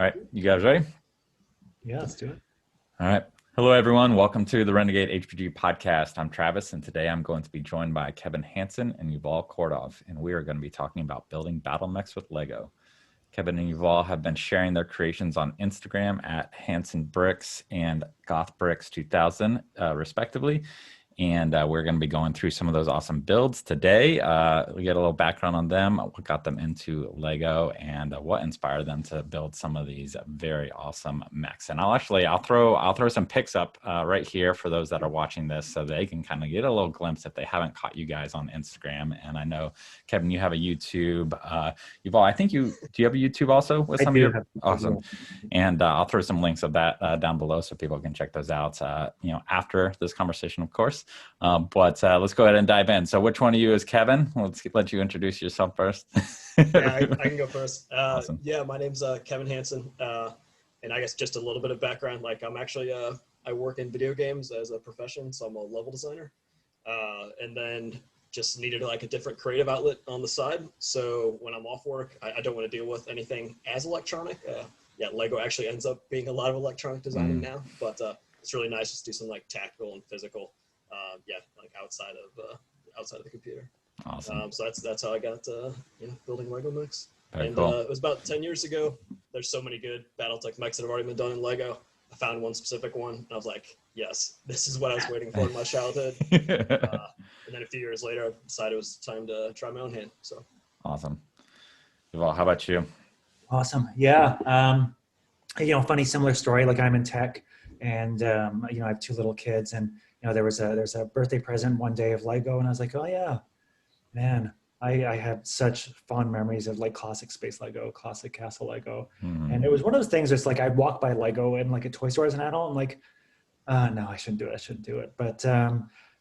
All right, you guys ready? Yeah, let's do it. All right. Hello, everyone. Welcome to the Renegade HPG podcast. I'm Travis, and today I'm going to be joined by Kevin Hansen and Yuval Kordov, and we are going to be talking about building battle mechs with Lego. Kevin and Yuval have been sharing their creations on Instagram at Hansen Bricks and Goth Bricks 2000, respectively. And we're going to be going through some of those awesome builds today. We get a little background on them, what got them into Lego, and what inspired them to build some of these very awesome mechs. And I'll throw some pics up right here for those that are watching this, so they can kind of get a little glimpse if they haven't caught you guys on Instagram. And I know, Kevin, you have a YouTube. Yuval, I think do you have a YouTube also with some of your? Awesome. And I'll throw some links of that down below so people can check those out. After this conversation, of course. But let's go ahead and dive in. So which one of you is Kevin? Let's let you introduce yourself first. Yeah, I can go first. Awesome. Yeah, my name's Kevin Hansen. And I guess just a little bit of background, like I'm actually, I work in video games as a profession, so I'm a level designer. And then just needed like a different creative outlet on the side. So when I'm off work, I don't want to deal with anything as electronic. Lego actually ends up being a lot of electronic designing now, but it's really nice to do some like tactical and physical. Like outside of the computer. Awesome. So that's how I got building Lego mechs. Very cool. It was about 10 years ago. There's so many good BattleTech mechs that have already been done in Lego. I found one specific one, and I was like, yes, this is what I was waiting for in my childhood. And then a few years later, I decided it was time to try my own hand. So awesome. Well, how about you? Awesome. Yeah. Funny similar story. Like I'm in tech, and I have two little kids, and there's a birthday present one day of Lego, and I was like, oh yeah, man, I have such fond memories of like classic space Lego, classic castle Lego. Mm-hmm. And it was one of those things that's like, I'd walk by Lego in like a toy store as an adult. I'm like, no, I shouldn't do it. But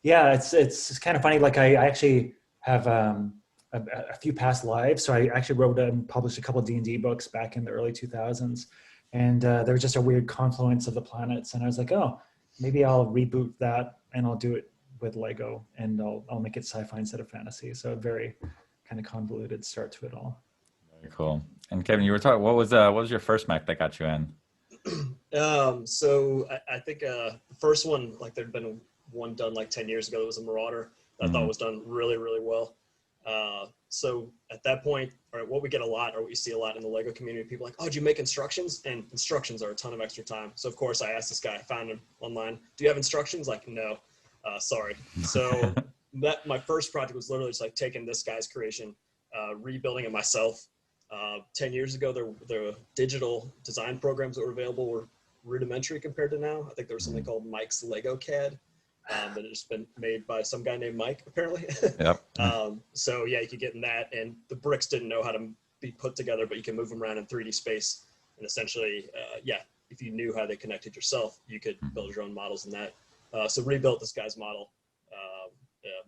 it's kind of funny. Like I actually have a few past lives. So I actually wrote and published a couple of D&D books back in the early 2000s. And there was just a weird confluence of the planets. And I was like, oh, maybe I'll reboot that and I'll do it with Lego, and I'll make it sci-fi instead of fantasy. So a very kind of convoluted start to it all. Very cool. And Kevin, you were talking, what was your first mech that got you in? So I think the first one, like there'd been one done like 10 years ago that was a Marauder that I thought was done really, really well. So at that point, or what we get a lot, or what you see a lot in the Lego community, people are like, oh, do you make instructions? And instructions are a ton of extra time. So of course I asked this guy, I found him online, do you have instructions? Like, no, sorry. So my first project was literally just like taking this guy's creation, rebuilding it myself. 10 years ago, the digital design programs that were available were rudimentary compared to now. I think there was something called Mike's Lego CAD. That had just been made by some guy named Mike, apparently. Yep. So yeah, you could get in that, and the bricks didn't know how to be put together, but you can move them around in 3D space. And essentially, if you knew how they connected yourself, you could build your own models in that. So rebuilt this guy's model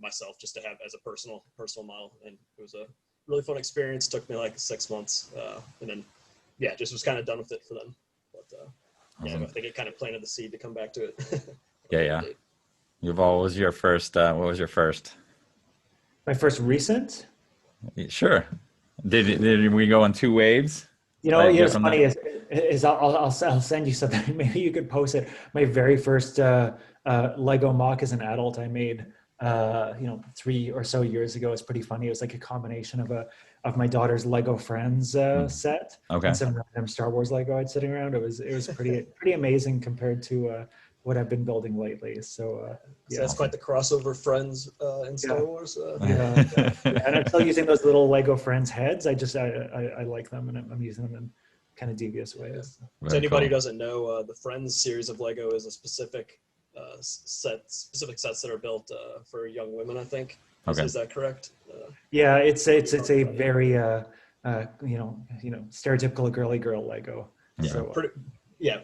myself just to have as a personal model, and it was a really fun experience. Took me like 6 months, and then just was kind of done with it for them. But awesome. I think it kind of planted the seed to come back to it. Yeah. Yuval, what was your first? My first recent? Sure. Did we go on two waves? What's funny is I'll send you something. Maybe you could post it. My very first Lego mock as an adult I made 3 or so years ago. It's pretty funny. It was like a combination of my daughter's Lego Friends set and some random Star Wars Lego I'd sitting around. It was pretty amazing compared to what I've been building lately. So that's quite the crossover Friends in Star Wars. And I'm still using those little Lego Friends heads. I like them, and I'm using them in kind of devious ways. So anybody who doesn't know, the Friends series of Lego is a specific sets that are built for young women, I think. Okay. Is that correct? It's a very stereotypical girly girl Lego. Yeah. So,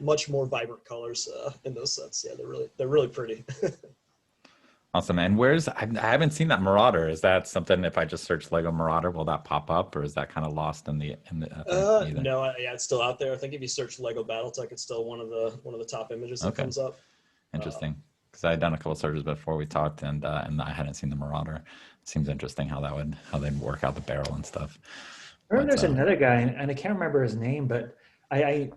much more vibrant colors in those sets. Yeah, they're really pretty. Awesome. And I haven't seen that Marauder. Is that something, if I just search Lego Marauder, will that pop up, or is that kind of lost in the No, it's still out there. I think if you search Lego BattleTech, it's still one of the top images that comes up. Interesting. Because I had done a couple of searches before we talked, and I hadn't seen the Marauder. It seems interesting how they'd work out the barrel and stuff. I remember there's another guy, and I can't remember his name, but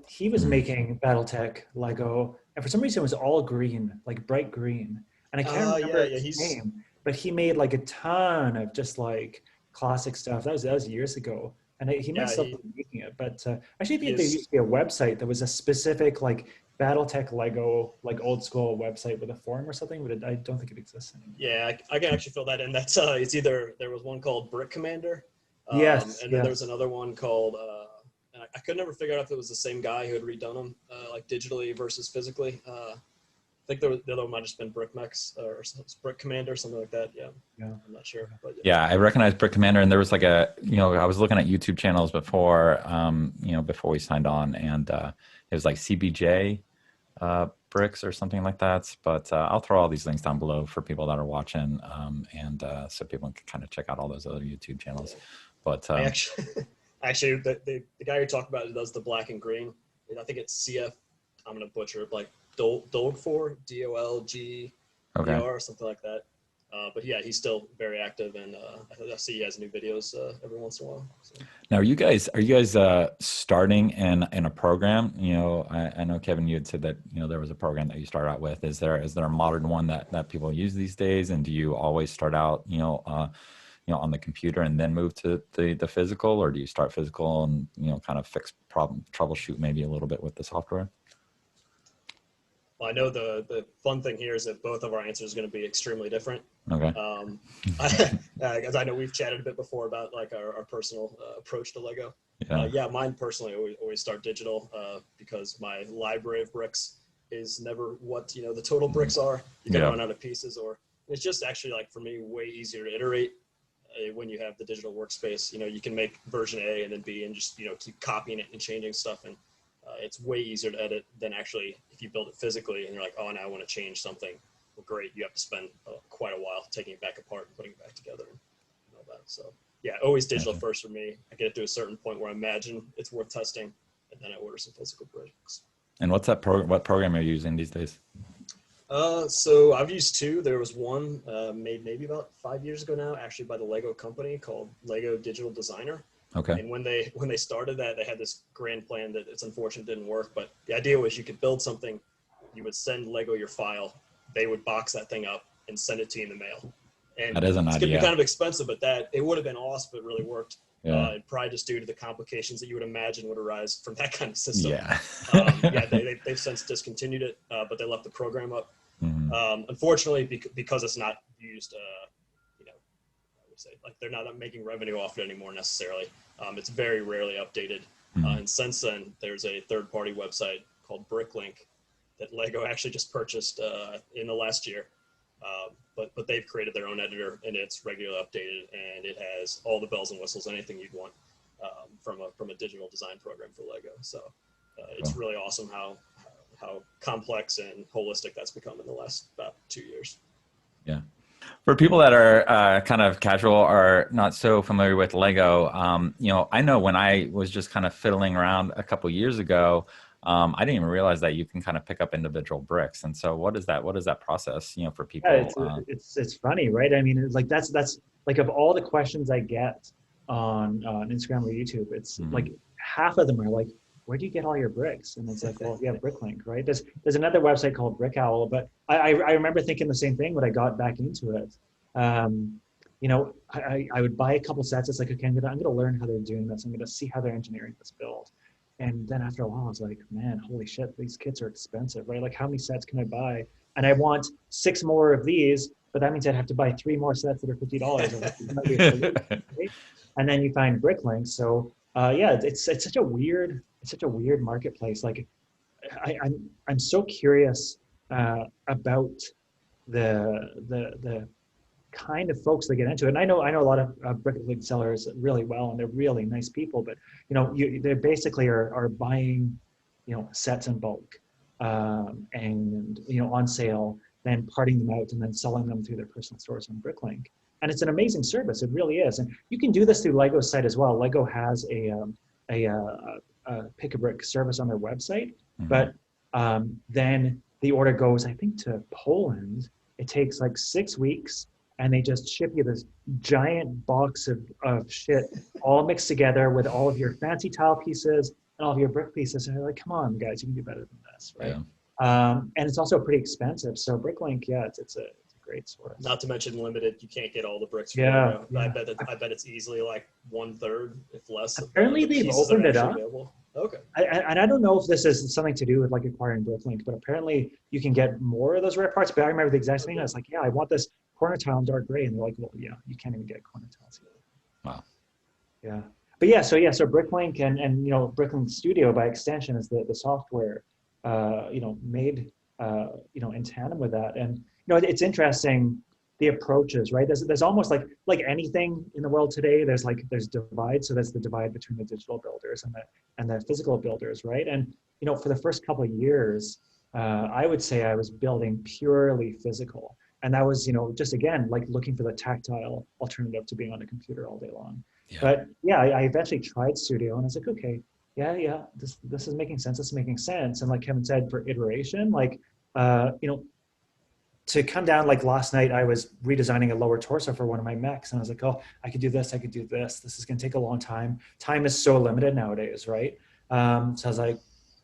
he was making BattleTech Lego, and for some reason it was all green, like bright green. And I can't remember his name, but he made like a ton of just like classic stuff. That was years ago, and he might still be making it. But actually, I think there used to be a website that was a specific like BattleTech Lego, like old school website with a forum or something, but I don't think it exists anymore. Yeah, I can actually fill that in. That's it's either there was one called Brick Commander, Yes, and then there was another one called. And I could never figure out if it was the same guy who had redone them, like digitally versus physically. I think the other one might have just been Brick Mechs or Brick Commander, something like that. Yeah, I'm not sure. But yeah, I recognize Brick Commander, and there was like I was looking at YouTube channels before, before we signed on, and it was like CBJ bricks or something like that. But I'll throw all these links down below for people that are watching, and so people can kind of check out all those other YouTube channels. But actually, the guy you're talking about does the black and green. I think it's CF. I'm gonna butcher it, like Dolgfor, DOLG, or something like that. But yeah, he's still very active, and I see he has new videos every once in a while. So. Now, are you guys starting in a program? I know Kevin, you had said that there was a program that you start out with. Is there a modern one that people use these days? And do you always start out on the computer and then move to the physical, or do you start physical and kind of fix troubleshoot maybe a little bit with the software? Well, I know the fun thing here is that both of our answers are going to be extremely different. Okay. As I know we've chatted a bit before about like our personal approach to Lego. Yeah. Mine personally always start digital because my library of bricks is never what the total bricks are. You can run out of pieces, or it's just actually like for me way easier to iterate when you have the digital workspace. You can make version A and then B and just keep copying it and changing stuff, and it's way easier to edit than actually if you build it physically and you're like, oh, now I want to change something. Well, great, you have to spend quite a while taking it back apart and putting it back together and all that. So yeah, always digital first for me. I get it to a certain point where I imagine it's worth testing, and then I order some physical bricks. And what's that what program are you using these days? So I've used two. There was one made maybe about 5 years ago now, actually by the Lego company called Lego Digital Designer. Okay. And when they started that, they had this grand plan that it's unfortunate didn't work. But the idea was you could build something, you would send Lego your file, they would box that thing up and send it to you in the mail. And that is an it's idea. going to be kind of expensive, but it would have been awesome if it really worked. Yeah. Probably just due to the complications that you would imagine would arise from that kind of system. Yeah. They've since discontinued it, but they left the program up. Mm-hmm. Unfortunately, because it's not used, I would say like they're not making revenue off it anymore necessarily. It's very rarely updated. Mm-hmm. And since then, there's a third-party website called Bricklink that Lego actually just purchased in the last year. But they've created their own editor, and it's regularly updated, and it has all the bells and whistles, anything you'd want from a digital design program for Lego. So it's really awesome how complex and holistic that's become in the last about 2 years. Yeah. For people that are kind of casual or not so familiar with Lego, I know when I was just kind of fiddling around a couple years ago, I didn't even realize that you can kind of pick up individual bricks. And so what is that process, for people? Yeah, it's funny, right? I mean, like that's like of all the questions I get on Instagram or YouTube, it's like half of them are like, where do you get all your bricks? And it's like, well, yeah, Bricklink, right? There's another website called Brick Owl, but I remember thinking the same thing when I got back into it. I would buy a couple sets. It's like, okay, I'm gonna learn how they're doing this. I'm gonna see how they're engineering this build. And then after a while, I was like, man, holy shit, these kits are expensive, right? Like, how many sets can I buy? And I want 6 more of these, but that means I'd have to buy 3 more sets that are $50. Right? And then you find Bricklink. So it's such a weird marketplace. Like, I'm so curious about the kind of folks that get into it. And I know a lot of Bricklink sellers really well, and they're really nice people, but they basically are buying sets in bulk and on sale, then parting them out and then selling them through their personal stores on Bricklink. And it's an amazing service. It really is. And you can do this through Lego's site as well. Lego has a pick a brick service on their website, but then the order goes, I think, to Poland. It takes like 6 weeks, and they just ship you this giant box of shit all mixed together with all of your fancy tile pieces, and all of your brick pieces, and you're like, come on, guys, you can do better than this, right? Yeah. And it's also pretty expensive. So Bricklink, yeah, it's a great source. Not to mention limited. You can't get all the bricks. From Yeah, I bet it's easily like 1/3, if less. Apparently, they've opened it up. Available. Okay. And I don't know if this is something to do with like acquiring Bricklink, but apparently you can get more of those rare parts. But I remember the exact thing. I was like, yeah, I want this corner tile in dark gray, and they're like, well, yeah, you can't even get corner tiles. Wow. Yeah. But yeah, so Bricklink and Bricklink Studio by extension is the software made in tandem with that. And it's interesting, the approaches, right? There's almost like anything in the world today, there's divide. So there's the divide between the digital builders and the physical builders, right? And for the first couple of years, I would say I was building purely physical. And that was, just again, like looking for the tactile alternative to being on a computer all day long. Yeah. But yeah, I eventually tried Studio, and I was like, okay, yeah, this is making sense. This is making sense. And like Kevin said, for iteration, to come down, like last night, I was redesigning a lower torso for one of my mechs, and I was like, oh, I could do this, I could do this. This is going to take a long time. Time is so limited nowadays, right? So I was like,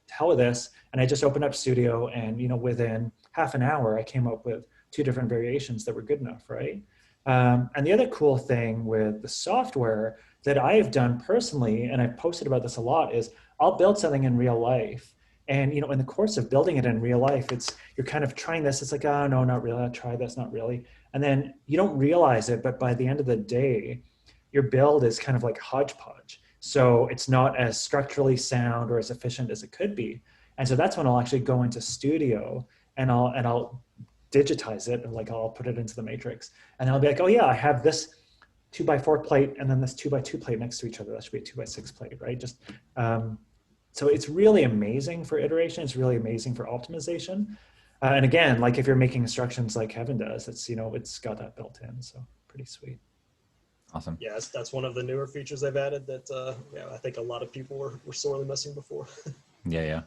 hell with this. And I just opened up Studio, and within half an hour, I came up with 2 different variations that were good enough, right? And the other cool thing with the software that I've done personally, and I've posted about this a lot, is I'll build something in real life. And, in the course of building it in real life, you're kind of trying this. It's like, oh, no, not really. I'll try this, not really. And then you don't realize it, but by the end of the day, your build is kind of like hodgepodge. So it's not as structurally sound or as efficient as it could be. And so that's when I'll actually go into Studio and I'll digitize it, and I'll put it into the matrix, and I'll be like, oh yeah, I have this 2x4 plate and then this 2x2 plate next to each other. That should be a 2x6 plate, right? Just so it's really amazing for iteration. It's really amazing for optimization. And again, like if you're making instructions like Kevin does, it's got that built in. So pretty sweet. Awesome. Yeah, that's one of the newer features they've added that I think a lot of people were sorely missing before. Yeah.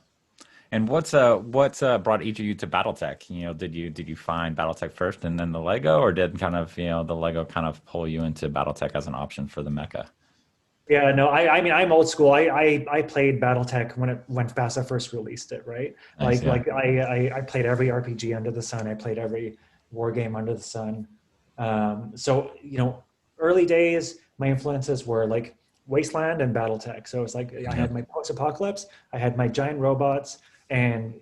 And what's brought each of you to BattleTech? Did you find BattleTech first and then the Lego, or did kind of the Lego kind of pull you into BattleTech as an option for the Mecha? Yeah, no, I mean, I'm old school. I played BattleTech when FASA first released it, right? Nice, I played every RPG under the sun. I played every war game under the sun. So early days, my influences were like Wasteland and BattleTech. So it's like I had my post-apocalypse, I had my giant robots, and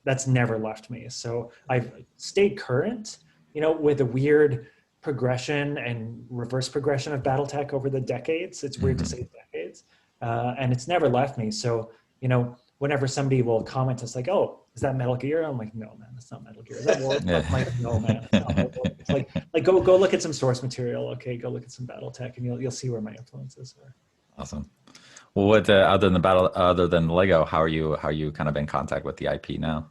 that's never left me. So I've stayed current, with a weird progression and reverse progression of BattleTech over the decades. It's weird to say decades, and it's never left me. So whenever somebody will comment, it's like, oh, is that Metal Gear? I'm like, no, man, that's not Metal Gear. Is that War? I'm like, no, man, it's not Metal Gear. It's like go look at some source material. Okay, go look at some BattleTech, and you'll see where my influences are. Awesome. Well, what other than Lego, how are you kind of in contact with the IP now?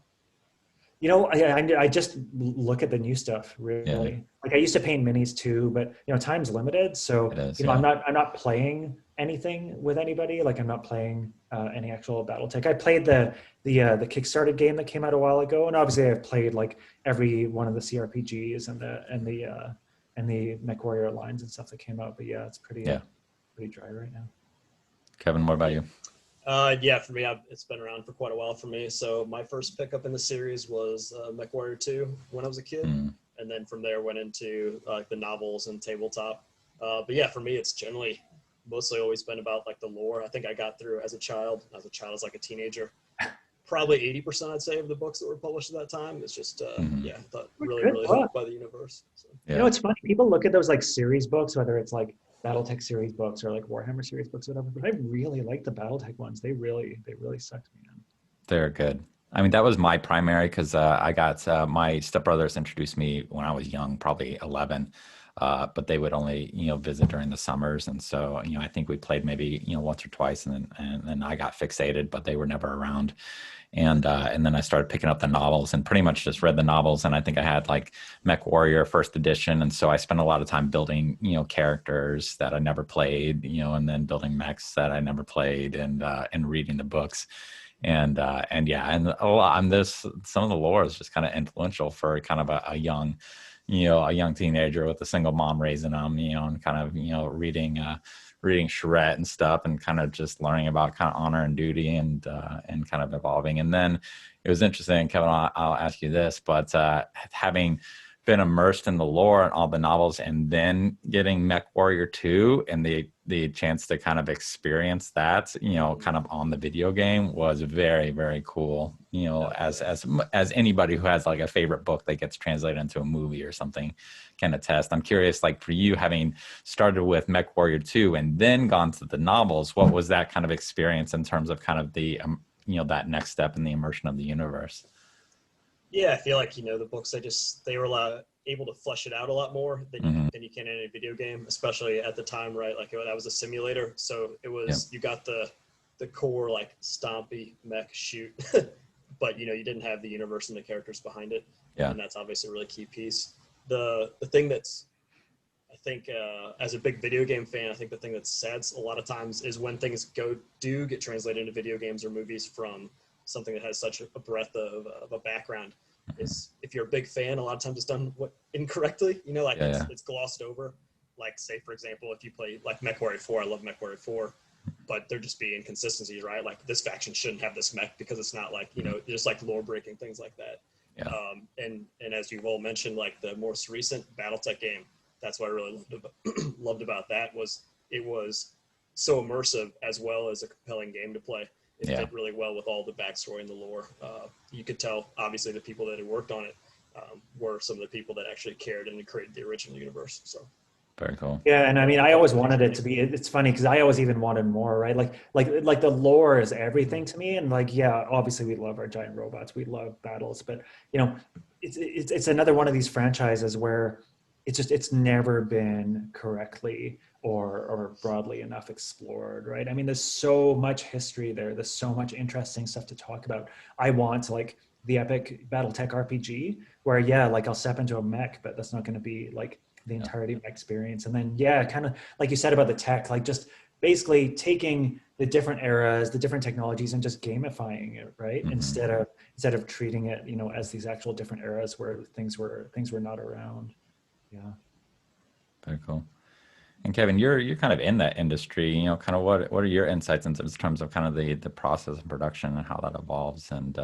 I just look at the new stuff, really. Yeah. Like I used to paint minis too, but time's limited. So I'm not playing anything with anybody. Like I'm not playing any actual BattleTech. I played the Kickstarted game that came out a while ago, and obviously I've played like every one of the CRPGs and the MechWarrior lines and stuff that came out. But yeah, it's pretty dry right now. Kevin, what about you? Yeah, for me, it's been around for quite a while for me. So my first pickup in the series was MechWarrior 2 when I was a kid. And then from there went into the novels and tabletop. But yeah, for me, it's generally mostly always been about like the lore. I think I got through as like a teenager, probably 80%, I'd say, of the books that were published at that time. It's just, I thought really hooked by the universe. So. Yeah. It's funny. People look at those like series books, whether it's like BattleTech series books or like Warhammer series books or whatever, but I really like the BattleTech ones. They really sucked me in. They're good. I mean, that was my primary because I got my stepbrothers introduced me when I was young, probably 11, but they would only visit during the summers, and so I think we played maybe once or twice, and then I got fixated, but they were never around. And then I started picking up the novels and pretty much just read the novels. And I think I had like MechWarrior first edition. And so I spent a lot of time building, characters that I never played, and then building mechs that I never played and reading the books. And some of the lore is just kind of influential for kind of a young, a young teenager with a single mom raising them, and kind of, reading reading charrette and stuff, and kind of just learning about kind of honor and duty, and kind of evolving. And then it was interesting, Kevin, I'll ask you this, but having been immersed in the lore and all the novels, and then getting Mech Warrior 2 and the chance to kind of experience that, kind of on the video game, was very, very cool. As anybody who has like a favorite book that gets translated into a movie or something can attest. I'm curious, like for you, having started with Mech Warrior 2 and then gone to the novels, what was that kind of experience in terms of kind of the, that next step in the immersion of the universe? Yeah, I feel like, the books, they were able to flesh it out a lot more than you can in a video game, especially at the time, right? Like that was a simulator. So it was, you got the core, like stompy mech shoot, but you didn't have the universe and the characters behind it. Yeah. And that's obviously a really key piece. The thing that's, I think, as a big video game fan, I think the thing that's sad a lot of times is when things do get translated into video games or movies from something that has such a breadth of a background, is if you're a big fan, a lot of times it's done incorrectly, it's glossed over. Like, say, for example, if you play like Mech Warrior 4, I love Mech Warrior 4, but there just be inconsistencies, right? Like this faction shouldn't have this mech because it's not like, just like lore breaking things like that. Yeah. And as you've all mentioned, like the most recent BattleTech game, that's what I really loved about that was it was so immersive as well as a compelling game to play. It fit really well with all the backstory and the lore. You could tell, obviously, the people that had worked on it were some of the people that actually cared and created the original universe. So very cool. Yeah, and I mean, I always wanted it to be. It's funny because I always even wanted more, right? Like the lore is everything to me, and like, yeah, obviously we love our giant robots, we love battles, but it's another one of these franchises where it's never been correctly or broadly enough explored, right? I mean, there's so much history there. There's so much interesting stuff to talk about. I want like the epic BattleTech RPG where, like I'll step into a mech, but that's not going to be like the entirety of my experience. And then, kind of like you said about the tech, like just basically taking the different eras, the different technologies, and just gamifying it, right? Instead of treating it, as these actual different eras where things were not around. Yeah. Very cool. And Kevin, you're kind of in that industry, kind of what are your insights in terms of kind of the process of production and how that evolves? And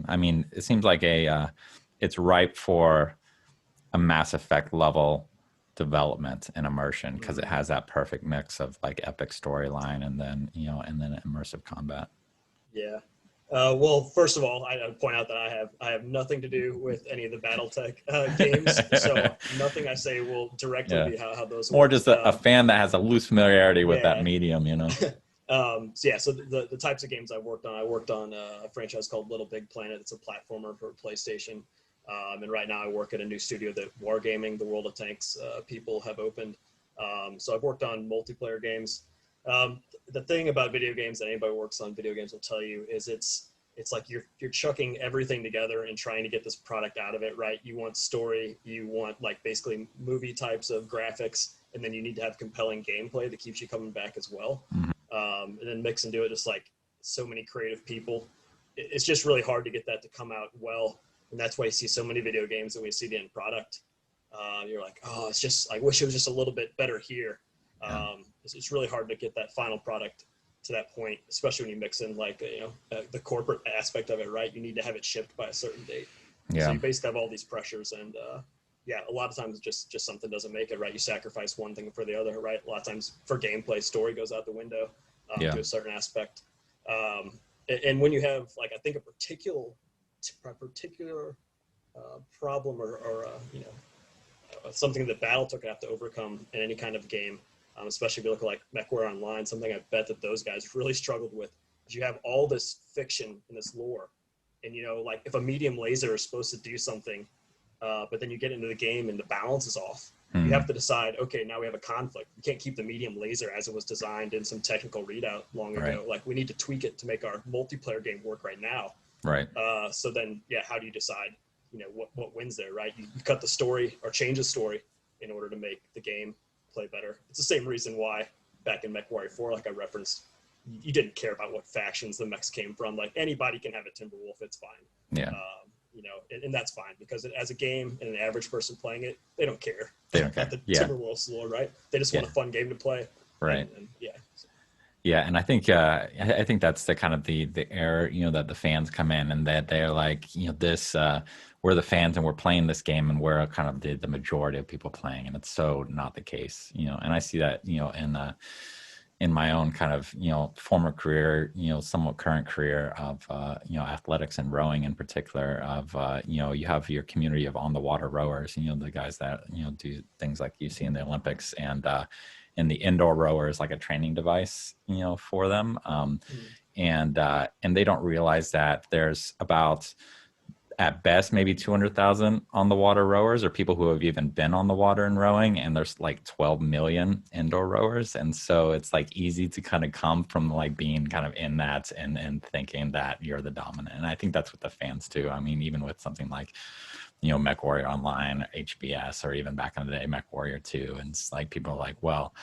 I mean, it seems like it's ripe for a Mass Effect level development and immersion because it has that perfect mix of like epic storyline and then immersive combat. Yeah. Well, first of all, I point out that I have nothing to do with any of the BattleTech games, so nothing I say will directly be how those more work. just a fan that has a loose familiarity with that medium, So the types of games I worked on a franchise called Little Big Planet. It's a platformer for PlayStation, and right now I work at a new studio that Wargaming, the World of Tanks people have opened. So I've worked on multiplayer games. The thing about video games that anybody who works on video games will tell you is it's like you're chucking everything together and trying to get this product out of it, right? You want story, you want like basically movie types of graphics, and then you need to have compelling gameplay that keeps you coming back as well. And then mix and do it just like so many creative people. It's just really hard to get that to come out well, and that's why you see so many video games and we see the end product. You're like, oh, it's just, I wish it was just a little bit better here. It's really hard to get that final product to that point, especially when you mix in like the corporate aspect of it, right? You need to have it shipped by a certain date. So you basically have all these pressures, and a lot of times just something doesn't make it, right? You sacrifice one thing for the other, right? A lot of times for gameplay, story goes out the window to a certain aspect. And when you have like, I think a particular problem or something that BattleTech have to overcome in any kind of game, especially if you look at like Mech Warrior Online, something I bet that those guys really struggled with is you have all this fiction and this lore, and like if a medium laser is supposed to do something, but then you get into the game and the balance is off, you have to decide, okay, now we have a conflict. We can't keep the medium laser as it was designed in some technical readout long ago. Like we need to tweak it to make our multiplayer game work right now. Right. So then, how do you decide, what wins there, right? You cut the story or change the story in order to make the game play better. It's the same reason why back in Mech Warrior 4, like I referenced, you didn't care about what factions the mechs came from. Like anybody can have a Timberwolf, it's fine. Yeah. And that's fine because as a game and an average person playing it, they don't care. They don't care. The Timberwolves lore, right? They just want a fun game to play. Right. And yeah. Yeah, and I think that's the kind of the error, that the fans come in and that they're like, this we're the fans and we're playing this game and we're kind of the majority of people playing, and it's so not the case, and I see that, in my own kind of, former career, somewhat current career of, athletics and rowing in particular of, you have your community of on the water rowers, the guys that, do things like you see in the Olympics, and the indoor rower is like a training device, for them. And they don't realize that there's about, at best, maybe 200,000 on the water rowers, or people who have even been on the water and rowing. And there's like 12 million indoor rowers. And so it's like easy to kind of come from like being kind of in that and thinking that you're the dominant. And I think that's what the fans do. I mean, even with something like, Mech Warrior Online, HBS, or even back in the day, Mech Warrior 2. And it's like, people are like, well,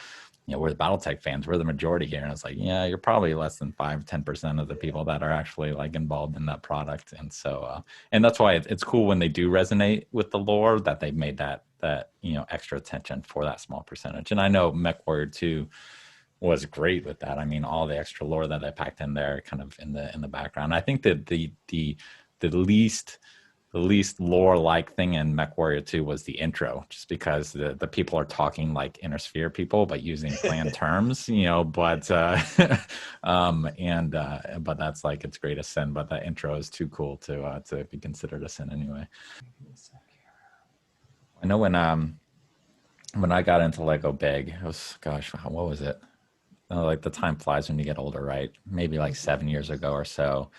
we're the BattleTech fans. We're the majority here. And it's like, yeah, you're probably less than 5-10% of the people that are actually like involved in that product. And so, and that's why it's cool when they do resonate with the lore, that they've made that extra attention for that small percentage. And I know Mech Warrior 2 was great with that. I mean, all the extra lore that they packed in there kind of in the background. I think that the least lore-like thing in Mech Warrior 2 was the intro, just because the people are talking like Inner Sphere people, but using clan terms, but but that's like its greatest sin. But that intro is too cool to be considered a sin anyway. I know when I got into Lego big, it was, gosh, what was it? Like the time flies when you get older, right? Maybe like 7 years ago or so.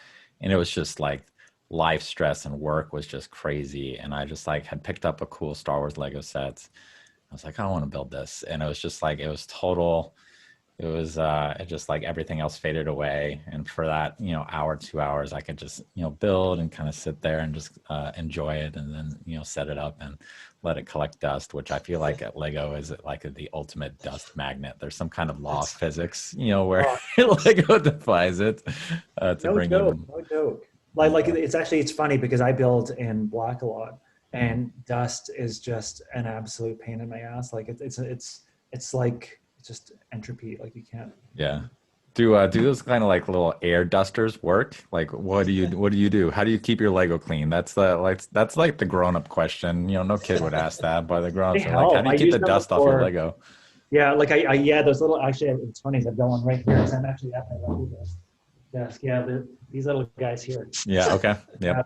And it was just like, life stress and work was just crazy, and I just like had picked up a cool Star Wars Lego set. I was like, I want to build this, and it was just like, it was it just like everything else faded away. And for that hour, 2 hours, I could just build and kind of sit there and just enjoy it, and then set it up and let it collect dust, which I feel like at Lego is like the ultimate dust magnet. There's some kind of law of physics where Lego defies it to bring in. No joke. Like it's funny because I build in black a lot, and dust is just an absolute pain in my ass. Like it's like just entropy. Like you can't. Yeah. Do those kind of like little air dusters work? Like what do you do? How do you keep your Lego clean? That's like the grown up question. No kid would ask that, but the grown ups are like, how do you keep the dust off your Lego? Yeah, like those little, actually it's funny, I've got one right here because I'm actually at my Lego desk. Yeah, these little guys here. Yeah. Okay. Yeah.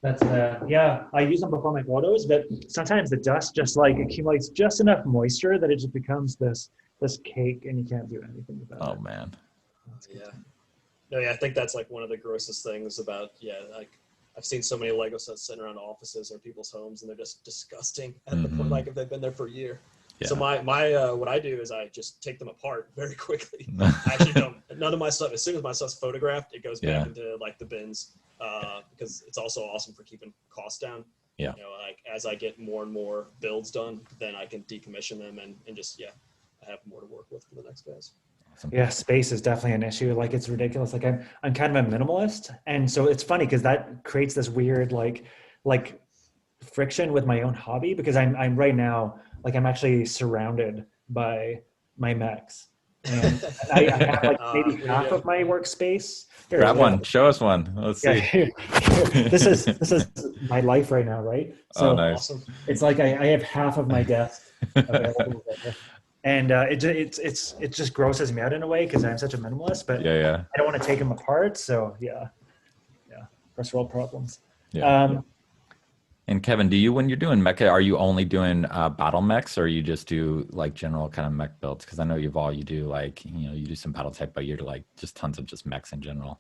That's I use them before my photos, but sometimes the dust just like accumulates just enough moisture that it just becomes this cake, and you can't do anything about it. Oh man. Yeah. No, yeah, I think that's like one of the grossest things about, like I've seen so many Lego sets sitting around offices or people's homes, and they're just disgusting at the point, like if they've been there for a year. Yeah. So my what I do is I just take them apart very quickly. I actually don't. None of my stuff. As soon as my stuff's photographed, it goes back into like the bins because it's also awesome for keeping costs down. Yeah. Like as I get more and more builds done, then I can decommission them and just I have more to work with for the next guys. Awesome. Yeah, space is definitely an issue. Like it's ridiculous. Like I'm kind of a minimalist, and so it's funny because that creates this weird like friction with my own hobby, because I'm right now, like I'm actually surrounded by my mechs, and I have like maybe half of my workspace. Here, grab one, show us one. Let's see. This is my life right now, right? So nice. It's like I have half of my desk available there. And it just grosses me out in a way because I'm such a minimalist, but I don't want to take them apart. So first world problems. And Kevin, when you're doing Mecha, are you only doing battle mechs, or you just do like general kind of mech builds? Because I know Yuval, you do like you do some BattleTech, but you're like just tons of just mechs in general.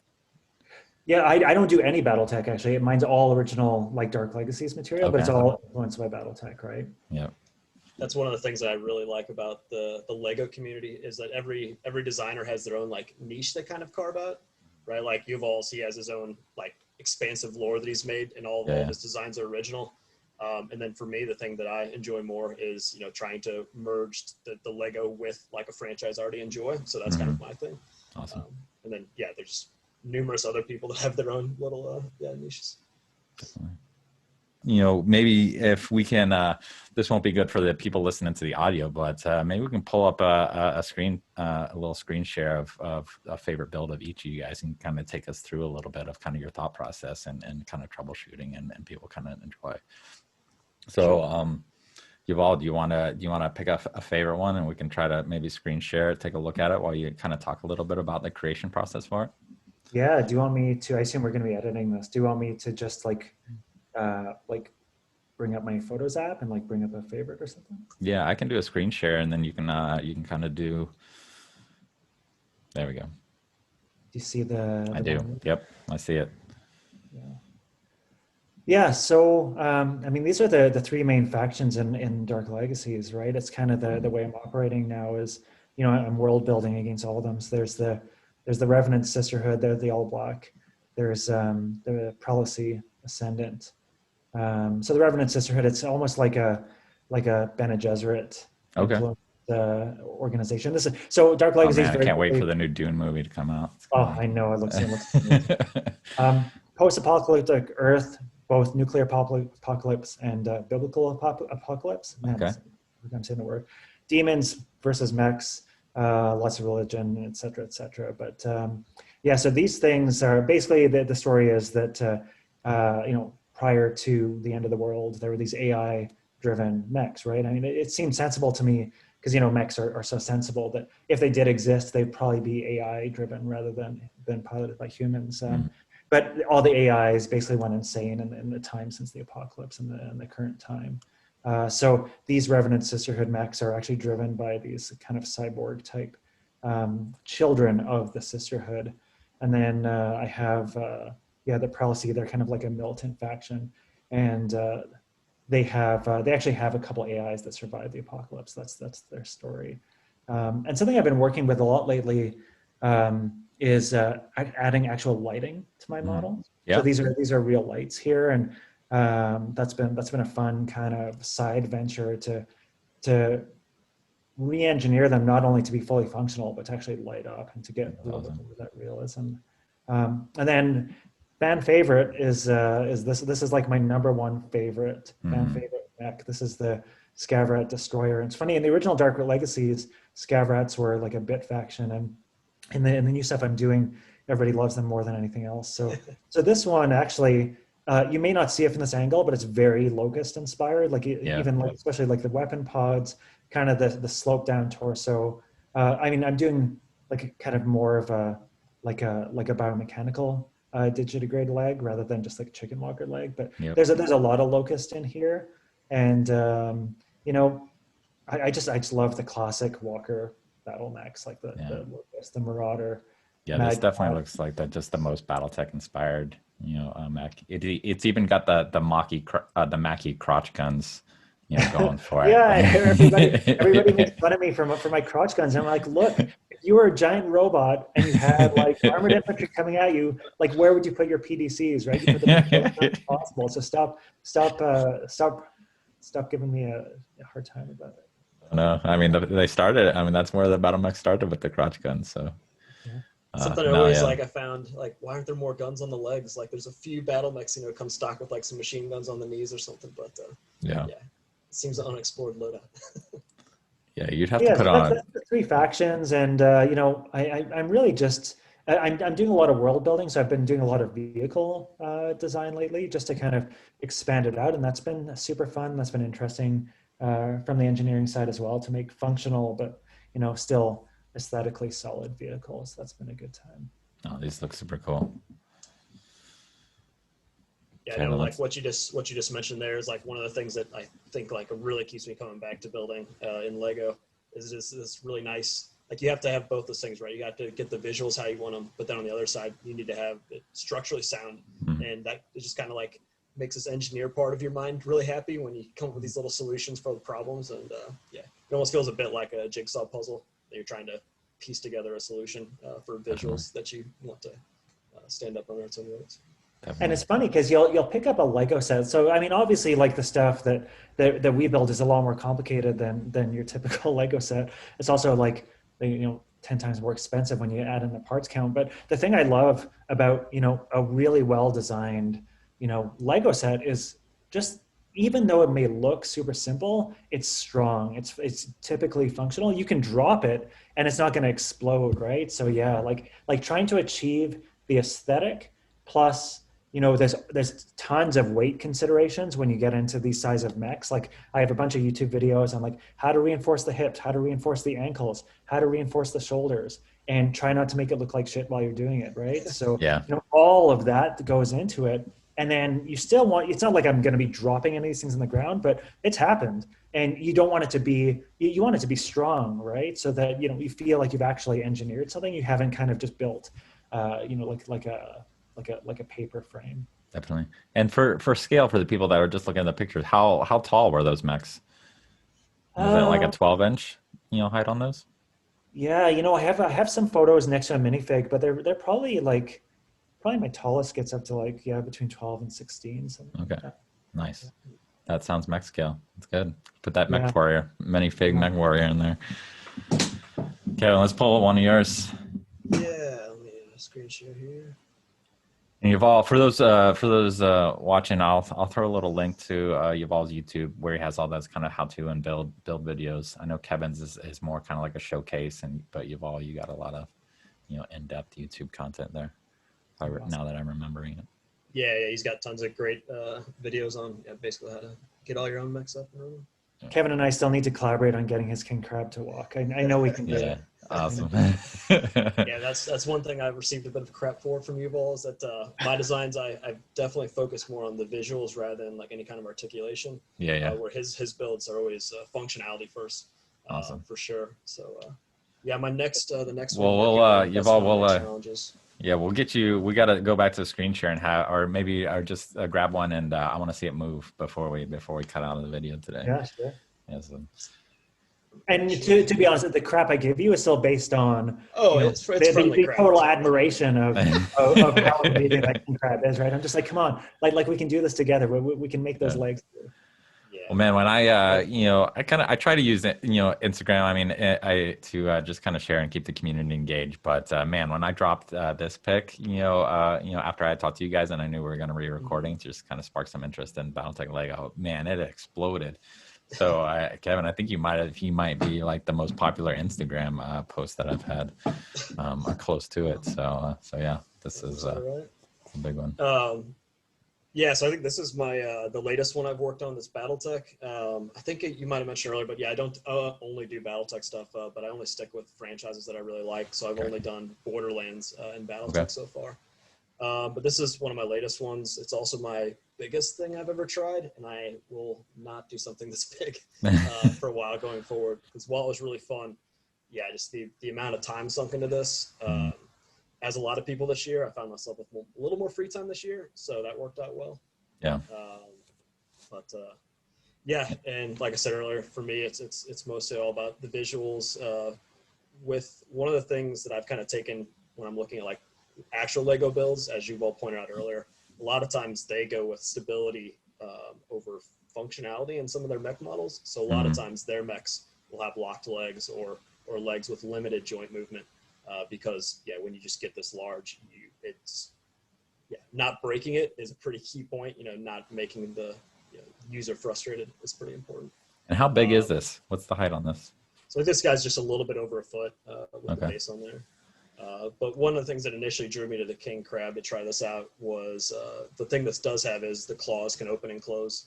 Yeah, I don't do any BattleTech actually. Mine's all original like Dark Legacies material, but it's all influenced by BattleTech, right? Yeah. That's one of the things that I really like about the Lego community is that every designer has their own like niche they kind of carve out, right? Like Yuval's, he has his own like expansive lore that he's made, and all of his designs are original. And then for me, the thing that I enjoy more is trying to merge the Lego with like a franchise I already enjoy. So that's kind of my thing. Awesome. And then there's numerous other people that have their own little niches. Definitely. maybe if we can, this won't be good for the people listening to the audio, but maybe we can pull up a little screen share of a favorite build of each of you guys and kind of take us through a little bit of kind of your thought process and kind of troubleshooting and people kind of enjoy. So, Yuval, do you want to pick a favorite one, and we can try to maybe screen share it, take a look at it while you kind of talk a little bit about the creation process for it? Yeah. Do you want me to? I assume we're going to be editing this. Do you want me to just like bring up my Photos app and like bring up a favorite or something? Yeah, I can do a screen share, and then you can kind of do. There we go. Do you see the? I do. One? Yep, I see it. Yeah. Yeah, so I mean, these are the three main factions in Dark Legacies, right? It's kind of the way I'm operating now is, I'm world building against all of them. So there's the Revenant Sisterhood, they're the All Black. There's the Piracy Ascendant. So the Revenant Sisterhood, it's almost like a Bene Gesserit organization. So Dark Legacy. I can't wait for the new Dune movie to come out. I know, it looks post-apocalyptic Earth, both nuclear apocalypse and biblical apocalypse. Man, I'm saying the word. Demons versus mechs, lots of religion, et cetera, et cetera. But so these things are basically the story is that, prior to the end of the world, there were these AI-driven mechs, right? I mean, it seemed sensible to me because, mechs are so sensible that if they did exist, they'd probably be AI-driven rather than piloted by humans. But all the AIs basically went insane in the time since the apocalypse and the current time. So these Revenant Sisterhood mechs are actually driven by these kind of cyborg type children of the Sisterhood. And then I have, the Piracy, they're kind of like a militant faction. And they actually have a couple AIs that survived the apocalypse. That's their story. And something I've been working with a lot lately is adding actual lighting to my model. Yeah. So these are real lights here, and that's been a fun kind of side venture to re-engineer them, not only to be fully functional but to actually light up and to get a little bit of that realism. And then fan favorite is this. This is like my number one favorite fan favorite mech. This is the Scav-Rat Destroyer. And it's funny, in the original Dark Legacies, Scav-Rats were like a bit faction, and in the new stuff I'm doing, everybody loves them more than anything else. So this one actually, you may not see it from this angle, but it's very Locust inspired. Like even like, especially like the weapon pods, kind of the slope down torso. I mean, I'm doing like kind of more of a biomechanical digitigrade leg rather than just like chicken walker leg. But there's a lot of Locust in here, and I just love the classic Walker battle mechs, like the Locust, the Marauder. Yeah, this definitely looks like just the most BattleTech inspired, mech. It's even got the Mackie crotch guns, going for it. Everybody makes fun of me for my crotch guns. And I'm like, look, if you were a giant robot and you had like armored infantry coming at you, like where would you put your PDCs, right? You put them as possible. So stop giving me a hard time about it. No, I mean they started. I mean that's where the battle mech started, with the crotch guns. So something I found, like, why aren't there more guns on the legs? Like there's a few battle mechs, come stock with like some machine guns on the knees or something, but it seems an unexplored loadout. Yeah, you'd have to put on the three factions, and I'm really just I'm doing a lot of world building, so I've been doing a lot of vehicle design lately, just to kind of expand it out, and that's been super fun. That's been interesting. From the engineering side as well, to make functional but still aesthetically solid vehicles. That's been a good time. Oh, these look super cool. Yeah, I know, like what you just mentioned there is like one of the things that I think like really keeps me coming back to building in Lego is this really nice, like you have to have both those things, right? You got to get the visuals how you want them, but then on the other side you need to have it structurally sound, and that is just kind of like makes this engineer part of your mind really happy when you come up with these little solutions for the problems. And it almost feels a bit like a jigsaw puzzle that you're trying to piece together a solution for visuals that you want to stand up on its own legs. And it's funny because you'll pick up a Lego set. So I mean, obviously, like the stuff that we build is a lot more complicated than your typical Lego set. It's also like 10 times more expensive when you add in the parts count. But the thing I love about a really well designed Lego set is just even though it may look super simple, it's strong. It's typically functional. You can drop it and it's not going to explode, right? So yeah, like trying to achieve the aesthetic plus, there's tons of weight considerations when you get into these size of mechs. Like I have a bunch of YouTube videos on like how to reinforce the hips, how to reinforce the ankles, how to reinforce the shoulders, and try not to make it look like shit while you're doing it, right? So Yeah. all of that goes into it. And then you still it's not like I'm going to be dropping any of these things in the ground, but it's happened. And you don't want it to be, you want it to be strong, right? So that, you feel like you've actually engineered something you haven't kind of just built, like a paper frame. Definitely. And for scale, for the people that are just looking at the pictures, how tall were those mechs? Was it like a 12-inch, height on those? Yeah, I have some photos next to a minifig, but they're probably my tallest gets up to between 12 and 16. Okay, like nice. That sounds mech scale. That's good. Put that Yeah. mech warrior, minifig mech warrior in there. Kevin, let's pull one of yours. Yeah, let me screen share here. And Yuval, for those watching, I'll throw a little link to Yuval's YouTube where he has all those kind of how-to and build videos. I know Kevin's is more kind of like a showcase, but Yuval, you got a lot of in-depth YouTube content there. Awesome. Now that I'm remembering it. Yeah, he's got tons of great videos on basically how to get all your own mechs up and running. Kevin and I still need to collaborate on getting his king crab to walk. I know we can do it. Awesome. Yeah, that's one thing I've received a bit of crap for from Yuval is that my designs, I definitely focus more on the visuals rather than like any kind of articulation. Where his builds are always functionality first. Awesome. For sure. So yeah, the next well, one. Yuval, challenges. Yeah, we'll get you. We got to go back to the screen share or just grab one, and I want to see it move before we cut out of the video today. Yeah, sure. Yeah, so. And to be honest, the crap I give you is still based on it's friendly the total admiration of how amazing that king crab is, right? I'm just like, come on, like we can do this together. We can make those legs. Yeah. Well, man, when I try to use it, Instagram. I mean, to just kind of share and keep the community engaged. But man, when I dropped this pic, after I talked to you guys and I knew we were going to be recording, to just kind of spark some interest in BattleTech Lego, man, it exploded. So, Kevin, I think you might be like the most popular Instagram post that I've had, or close to it. So yeah, this is a big one. Yeah, so I think this is my the latest one I've worked on. This BattleTech. I think you might have mentioned earlier, but yeah, I don't only do BattleTech stuff, but I only stick with franchises that I really like. So I've only done Borderlands and BattleTech so far. But this is one of my latest ones. It's also my biggest thing I've ever tried, and I will not do something this big for a while going forward. Because while it was really fun, yeah, just the amount of time sunk into this. As a lot of people this year, I found myself with a little more free time this year, so that worked out well. Yeah. Yeah, and like I said earlier, for me, it's mostly all about the visuals. With one of the things that I've kind of taken when I'm looking at like actual Lego builds, as Yuval pointed out earlier, a lot of times they go with stability over functionality in some of their mech models. So a lot of times their mechs will have locked legs or legs with limited joint movement. Because when you just get this large, not breaking it is a pretty key point. Not making the user frustrated is pretty important. And how big is this? What's the height on this? So this guy's just a little bit over a foot with the base on there. But one of the things that initially drew me to the king crab to try this out was the thing this does have is the claws can open and close,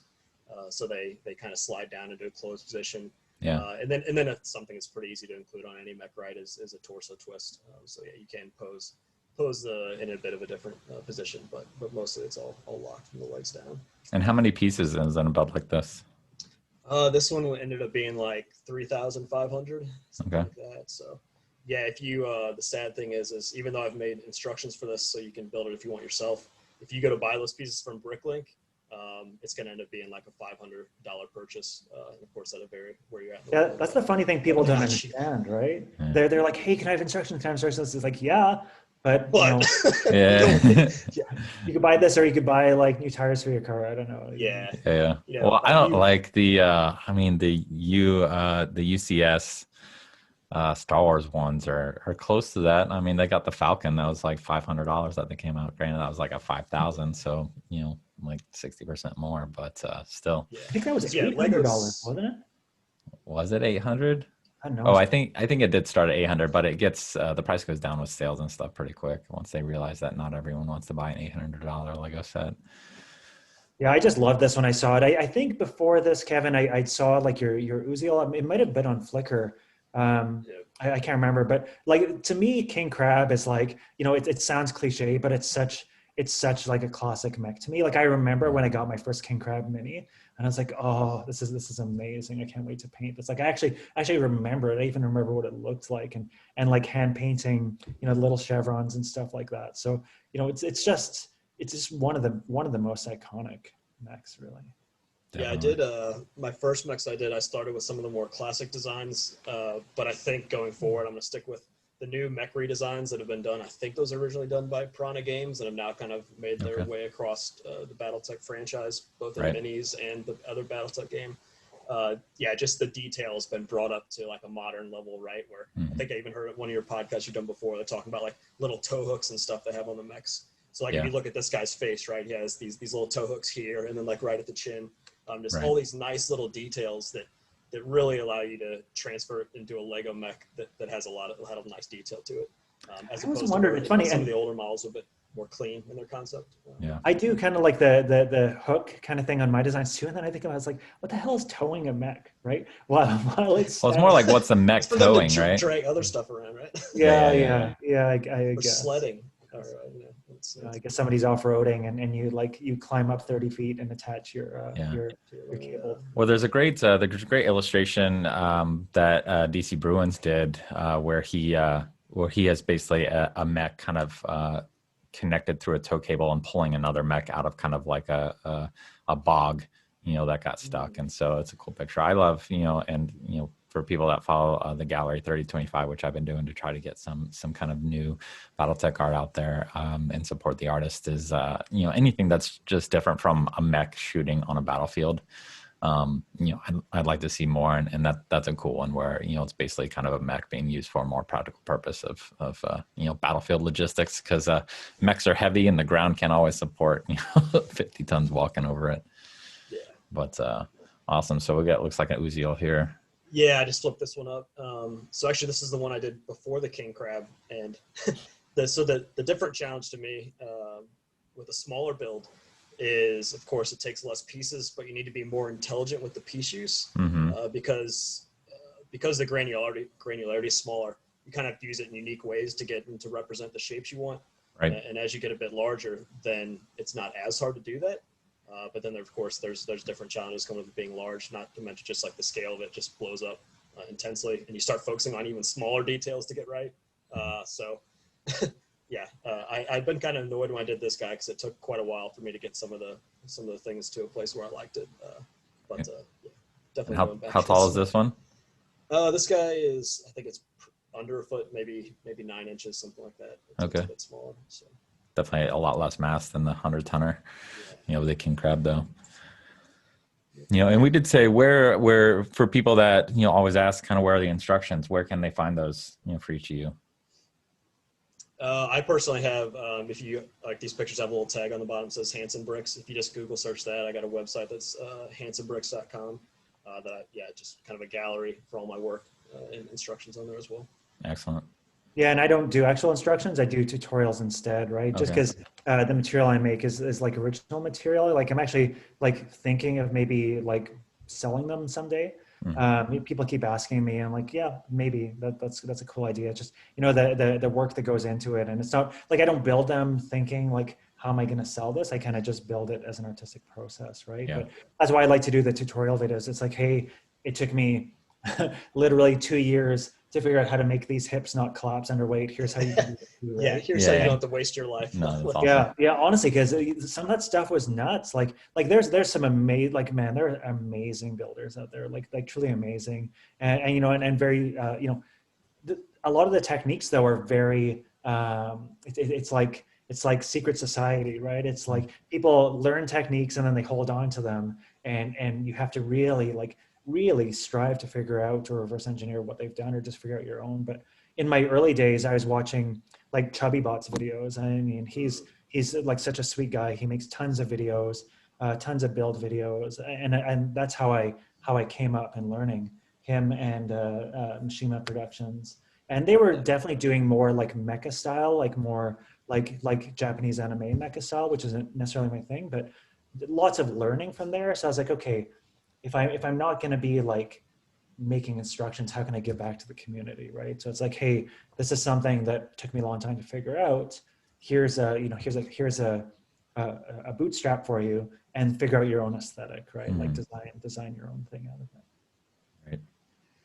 so they kind of slide down into a closed position. Yeah. And then it's something that's pretty easy to include on any mech, right, is a torso twist. So yeah, you can pose in a bit of a different position, but mostly it's all locked from the legs down. And how many pieces is in a build like this? This one ended up being like 3,500, something like that. So yeah, if you the sad thing is even though I've made instructions for this so you can build it if you want yourself, if you go to buy those pieces from Bricklink, it's going to end up being like a $500 purchase. And of course, that'll vary where you're at. Yeah, that's the funny thing people don't understand, right? Yeah. They're like, hey, can I have instructions? Can I have instructions? It's like, yeah, but yeah. You could buy this, or you could buy like new tires for your car. I don't know. Yeah. Well, I don't like the UCS Star Wars ones are close to that. I mean, they got the Falcon that was like $500 that they came out. Granted, that was like a 5,000. So like 60% more, but still. Yeah. I think that was Yeah, $800, Legos. wasn't it? Was it 800? I don't know. Oh, I think it did start at 800, but it gets the price goes down with sales and stuff pretty quick once they realize that not everyone wants to buy an $800 Lego set. Yeah, I just love this when I saw it. I think before this, Kevin, I saw like your Uziel. It might have been on Flickr. I can't remember, but like to me, King Crab is like, it sounds cliche, but it's such like a classic mech to me. Like I remember when I got my first King Crab mini, and I was like, oh, this is amazing. I can't wait to paint this. Like I actually remember it. I even remember what it looked like, and like hand painting, little chevrons and stuff like that. So it's just one of the most iconic mechs, really. Yeah, I did. My first mechs I started with some of the more classic designs, but I think going forward, I'm going to stick with the new mech redesigns that have been done. I think those are originally done by Piranha Games and have now kind of made their way across the BattleTech franchise, both in minis and the other BattleTech game. Just the detail has been brought up to like a modern level, right? Where I think I even heard one of your podcasts you've done before, they're talking about like little toe hooks and stuff they have on the mechs. So like if you look at this guy's face, right, he has these little toe hooks here and then like right at the chin. All these nice little details that really allow you to transfer it into a Lego mech that has a lot of nice detail to it. As opposed to it's funny, some of the older models are a bit more clean in their concept. Yeah, I do kind of like the hook kind of thing on my designs too, and then I think I was like, what the hell is towing a mech, right? While it's more like what's a mech towing, right? Drag other stuff around, right? Yeah. I or guess sledding. I guess somebody's off-roading and you climb up 30 feet and attach your cable. Well, there's a great illustration that DC Bruins did where he has basically a mech kind of connected through a tow cable and pulling another mech out of kind of like a bog, that got stuck. And so it's a cool picture. I love, for people that follow the Gallery 3025, which I've been doing to try to get some kind of new BattleTech art out there and support the artist is, anything that's just different from a mech shooting on a battlefield. I'd like to see more, and that's a cool one where, it's basically kind of a mech being used for a more practical purpose of battlefield logistics, because mechs are heavy and the ground can't always support, 50 tons walking over it. Yeah. But awesome. So we got, looks like an Uziel here. Yeah, I just flipped this one up. So actually, this is the one I did before the King Crab, and the different challenge to me with a smaller build is, of course, it takes less pieces, but you need to be more intelligent with the piece use because the granularity is smaller. You kind of have to use it in unique ways to get them to represent the shapes you want. Right. And as you get a bit larger, then it's not as hard to do that. But then, of course, there's different challenges coming with being large, not to mention just like the scale of it just blows up intensely, and you start focusing on even smaller details to get right. I've been kind of annoyed when I did this guy because it took quite a while for me to get some of the things to a place where I liked it. Definitely. How tall is this one? This guy is, I think it's under a foot, maybe 9 inches, something like that. It's a bit smaller. So. Definitely a lot less mass than the 100-tonner, with the King Crab though. And we did say where for people that, always ask kind of where are the instructions, where can they find those, for each of you? I personally have, if you like, these pictures have a little tag on the bottom that says Hansen Bricks. If you just Google search that, I got a website that's hansenbricks.com just kind of a gallery for all my work and instructions on there as well. Excellent. Yeah, and I don't do actual instructions. I do tutorials instead, right? Just because the material I make is like original material. Like I'm actually like thinking of maybe like selling them someday. People keep asking me, I'm like, yeah, maybe that's a cool idea. Just, the work that goes into it. And it's not like I don't build them thinking like, how am I going to sell this? I kind of just build it as an artistic process, right? Yeah. But that's why I like to do the tutorial videos. It's like, hey, it took me literally 2 years to figure out how to make these hips not collapse under weight. Here's how you do it. Right? Here's how you don't have to waste your life. No, that's awesome. Yeah, honestly, because some of that stuff was nuts. Like there's some amazing, like, man, there are amazing builders out there, like truly amazing, and very, a lot of the techniques though are very, it's like secret society, right? It's like people learn techniques and then they hold on to them, and you have to really strive to figure out or reverse engineer what they've done or just figure out your own. But in my early days, I was watching like Chubby Bot's videos. I mean, he's he's like such a sweet guy. He makes tons of videos, tons of build videos, and that's how I came up in learning him and Mishima Productions. And they were definitely doing more like mecha style, like more like Japanese anime mecha style, which isn't necessarily my thing, but lots of learning from there. So I was like, okay, if I'm not going to be like making instructions, how can I give back to the community, right? So it's like, hey, this is something that took me a long time to figure out. Here's a bootstrap for you, and figure out your own aesthetic, right? Mm-hmm. Like design your own thing out of it. Right.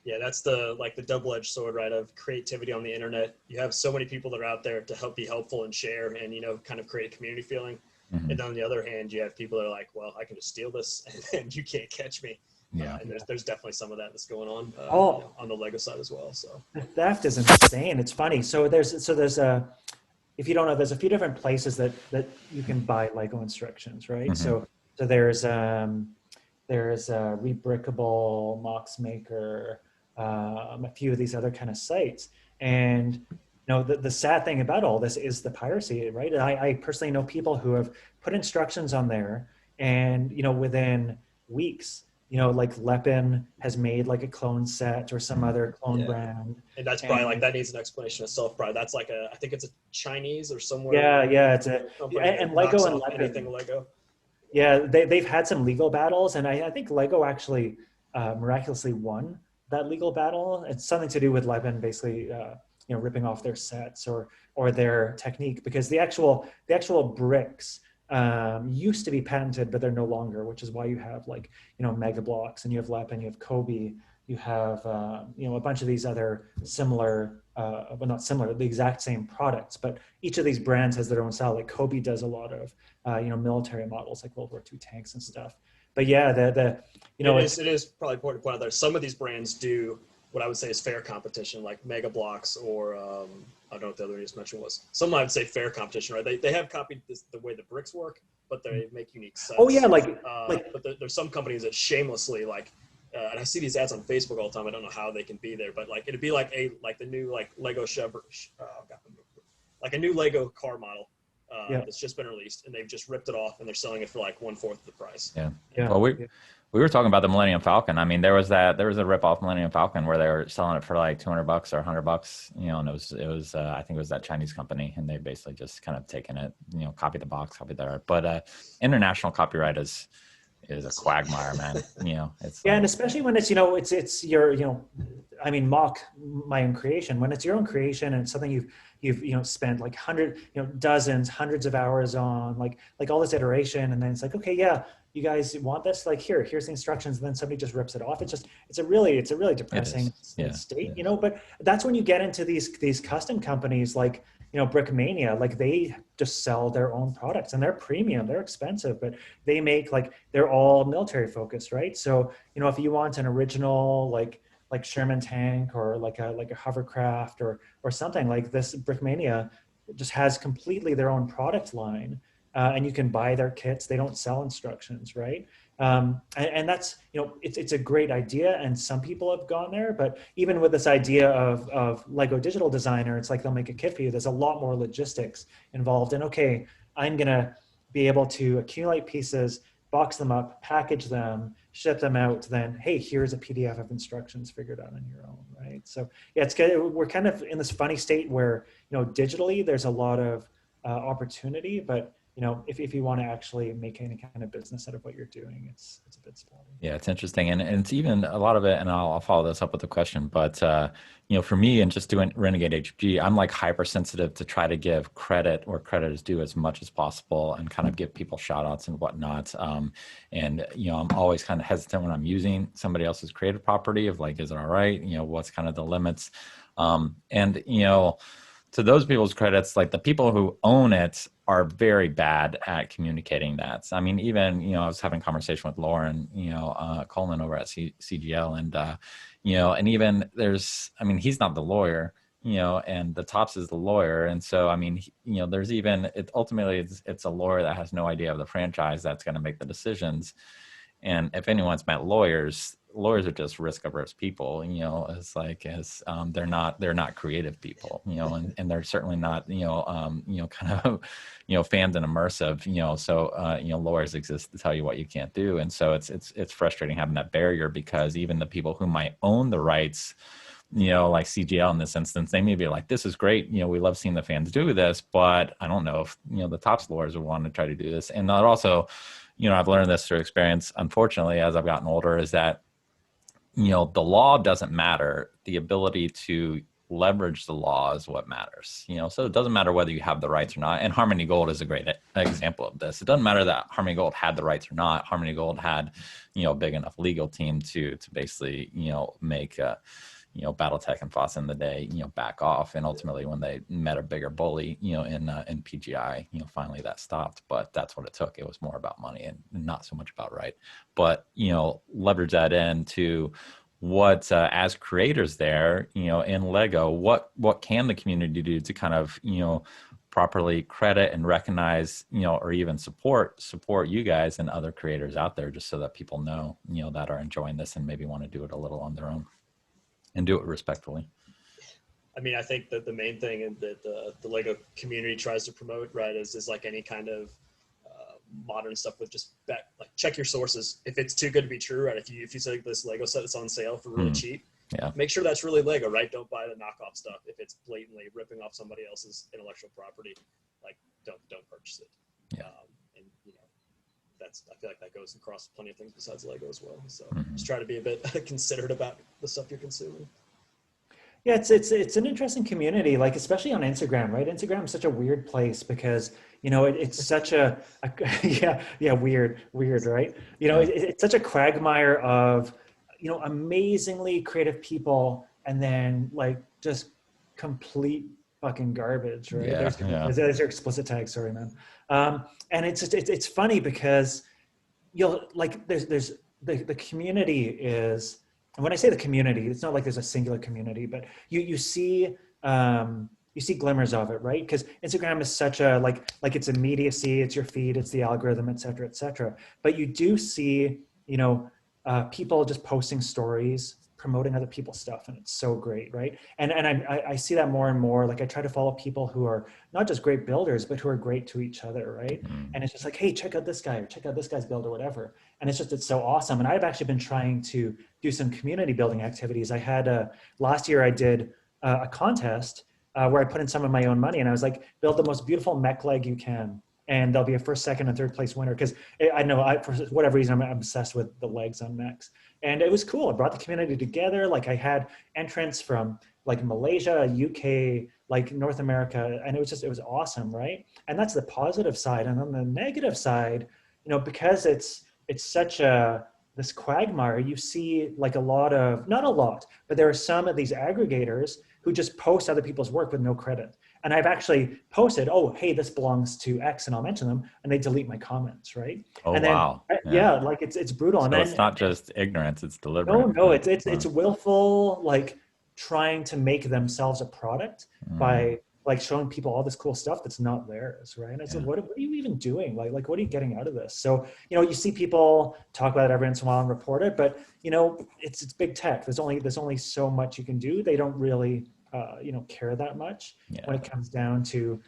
Yeah, that's the double-edged sword, right? Of creativity on the internet. You have so many people that are out there to be helpful and share, and kind of create a community feeling. Mm-hmm. And on the other hand, you have people that are like, well, I can just steal this, and you can't catch me. Yeah. And there's definitely some of that that's going on on the Lego side as well. So the theft is insane. It's funny. So there's if you don't know, there's a few different places that you can buy Lego instructions, right? Mm-hmm. So there's Rebrickable, Mox Maker, a few of these other kind of sites. And the sad thing about all this is the piracy, right? I personally know people who have put instructions on there, and within weeks, like Lepin has made like a clone set or some other clone brand. And that's probably like, that needs an explanation itself. Probably that's like I think it's a Chinese or somewhere. Yeah, it's and Lego and Lepin. Anything Lego. Yeah, they've had some legal battles, and I think Lego actually miraculously won that legal battle. It's something to do with Lepin basically, ripping off their sets or their technique, because the actual bricks used to be patented, but they're no longer, which is why you have like, Mega Bloks, and you have Lepin, you have Kobe, you have, a bunch of these other similar, well, not similar, the exact same products, but each of these brands has their own style. Like Kobe does a lot of, military models like World War II tanks and stuff. But yeah, it is probably important to point out there. Some of these brands do what I would say is fair competition, like Mega Bloks or I don't know what the other one you just mentioned was. Some might say fair competition, right? They have copied the way the bricks work, but they make unique sets. Oh yeah, but there's some companies that shamelessly and I see these ads on Facebook all the time. I don't know how they can be there, but like it'd be like the new like Lego like a new Lego car model that's just been released, and they've just ripped it off and they're selling it for like 1/4 of the price. Yeah. Well, we were talking about the Millennium Falcon. I mean, there was a rip off Millennium Falcon where they were selling it for like $200 or $100, and it was I think it was that Chinese company, and they basically just kind of taken it, copy the box, copy the art. But international copyright is a quagmire, man. It's and especially when it's it's your mock my own creation, when it's your own creation and it's something you've spent like hundreds of hours on, like all this iteration, and then it's like, okay, yeah, you guys want this, like here's the instructions, and then somebody just rips it off. It's a really depressing state, but that's when you get into these custom companies like Brickmania. Like they just sell their own products, and they're premium, they're expensive, but they make they're all military focused, right? So if you want an original like Sherman tank or like a hovercraft or something like this, Brickmania just has completely their own product line, and you can buy their kits. They don't sell instructions, right? And that's it's a great idea, and some people have gone there. But even with this idea of Lego Digital Designer, it's like they'll make a kit for you. There's a lot more logistics involved. And okay, I'm gonna be able to accumulate pieces, box them up, package them, ship them out. Then hey, here's a PDF of instructions. Figure it out on your own, right? So yeah, it's good. We're kind of in this funny state where digitally there's a lot of opportunity, but if you want to actually make any kind of business out of what you're doing, it's a bit spotty. Yeah, it's interesting. And it's even a lot of it, and I'll follow this up with a question, but for me and just doing Renegade HG, I'm like hypersensitive to try to give credit where credit is due as much as possible and kind of give people shout outs and whatnot. And I'm always kind of hesitant when I'm using somebody else's creative property of like, is it all right? What's kind of the limits? To those people's credits, like the people who own it are very bad at communicating that. So, I mean, even, I was having a conversation with Lauren, Coleman over at CGL, and, and even he's not the lawyer, and the Tops is the lawyer. And so, I mean, there's even, ultimately it's a lawyer that has no idea of the franchise that's going to make the decisions. And if anyone's met lawyers, lawyers are just risk averse people, they're not creative people, and they're certainly not, kind of, fans and immersive, so, lawyers exist to tell you what you can't do. And so it's frustrating having that barrier, because even the people who might own the rights, like CGL in this instance, they may be like, this is great. We love seeing the fans do this, but I don't know if, the top lawyers would want to try to do this. And that also, I've learned this through experience, unfortunately, as I've gotten older, is that, the law doesn't matter. The ability to leverage the law is what matters, so it doesn't matter whether you have the rights or not. And Harmony Gold is a great example of this. It doesn't matter that Harmony Gold had the rights or not. Harmony Gold had, a big enough legal team to basically, make, BattleTech and FOSS in the day, back off. And ultimately, when they met a bigger bully, in PGI, finally that stopped. But that's what it took. It was more about money and not so much about right. But, leverage that into what, as creators there, in Lego, what can the community do to kind of, properly credit and recognize, or even support you guys and other creators out there, just so that people know, that are enjoying this and maybe want to do it a little on their own and do it respectfully. I mean, I think that the main thing that the Lego community tries to promote, right, is like any kind of modern stuff with just like check your sources. If it's too good to be true, right? If you say this Lego set is on sale for really cheap, make sure that's really Lego, right? Don't buy the knockoff stuff. If it's blatantly ripping off somebody else's intellectual property, like don't purchase it. Yeah. And I feel like that goes across plenty of things besides Lego as well. So just try to be a bit considerate about the stuff you're consuming. Yeah, it's an interesting community, like especially on Instagram, right? Instagram is such a weird place because it's such a weird, right? It's such a quagmire of amazingly creative people, and then like just complete fucking garbage, right? There's your explicit tag, sorry, man. And it's funny because there's the community is. And when I say the community, it's not like there's a singular community, but you see glimmers of it, right? Because Instagram is such a like it's immediacy, it's your feed, it's the algorithm, et cetera, et cetera. But you do see people just posting stories, promoting other people's stuff, and it's so great, right? And I see that more and more. Like I try to follow people who are not just great builders, but who are great to each other, right? And it's just like, hey, check out this guy, or check out this guy's build, or whatever. And it's so awesome. And I've actually been trying to do some community building activities. I had last year I did a contest where I put in some of my own money, and I was like, build the most beautiful mech leg you can, and there'll be a first, second, and third place winner. Because I know for whatever reason I'm obsessed with the legs on mechs. And it was cool. It brought the community together. Like I had entrants from like Malaysia, UK, like North America, and it was awesome, right? And that's the positive side. And on the negative side, because it's such this quagmire, you see like not a lot, but there are some of these aggregators who just post other people's work with no credit. And I've actually posted, oh, hey, this belongs to X, and I'll mention them, and they delete my comments, right? Oh, and then, wow. Yeah, like it's brutal. So and then, it's not just ignorance, it's deliberate. No, it's willful, like trying to make themselves a product by like showing people all this cool stuff that's not theirs, right? And I said, what are you even doing? Like what are you getting out of this? So, you see people talk about it every once in a while and report it, but it's big tech. There's only so much you can do. They don't really care that much when it comes down to,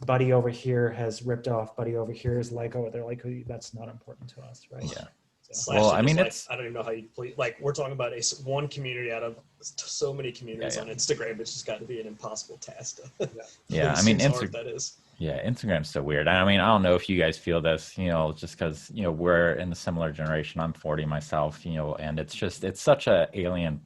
buddy over here has ripped off buddy over here's Lego. They're like, that's not important to us, right? Yeah. So. Well, I mean, I don't even know how you please. Like we're talking about one community out of so many communities on Instagram. It's just got to be an impossible task. I mean, Instagram. That is. Yeah, Instagram's so weird. I mean, I don't know if you guys feel this, just because we're in a similar generation. I'm 40 myself, and it's such a alien,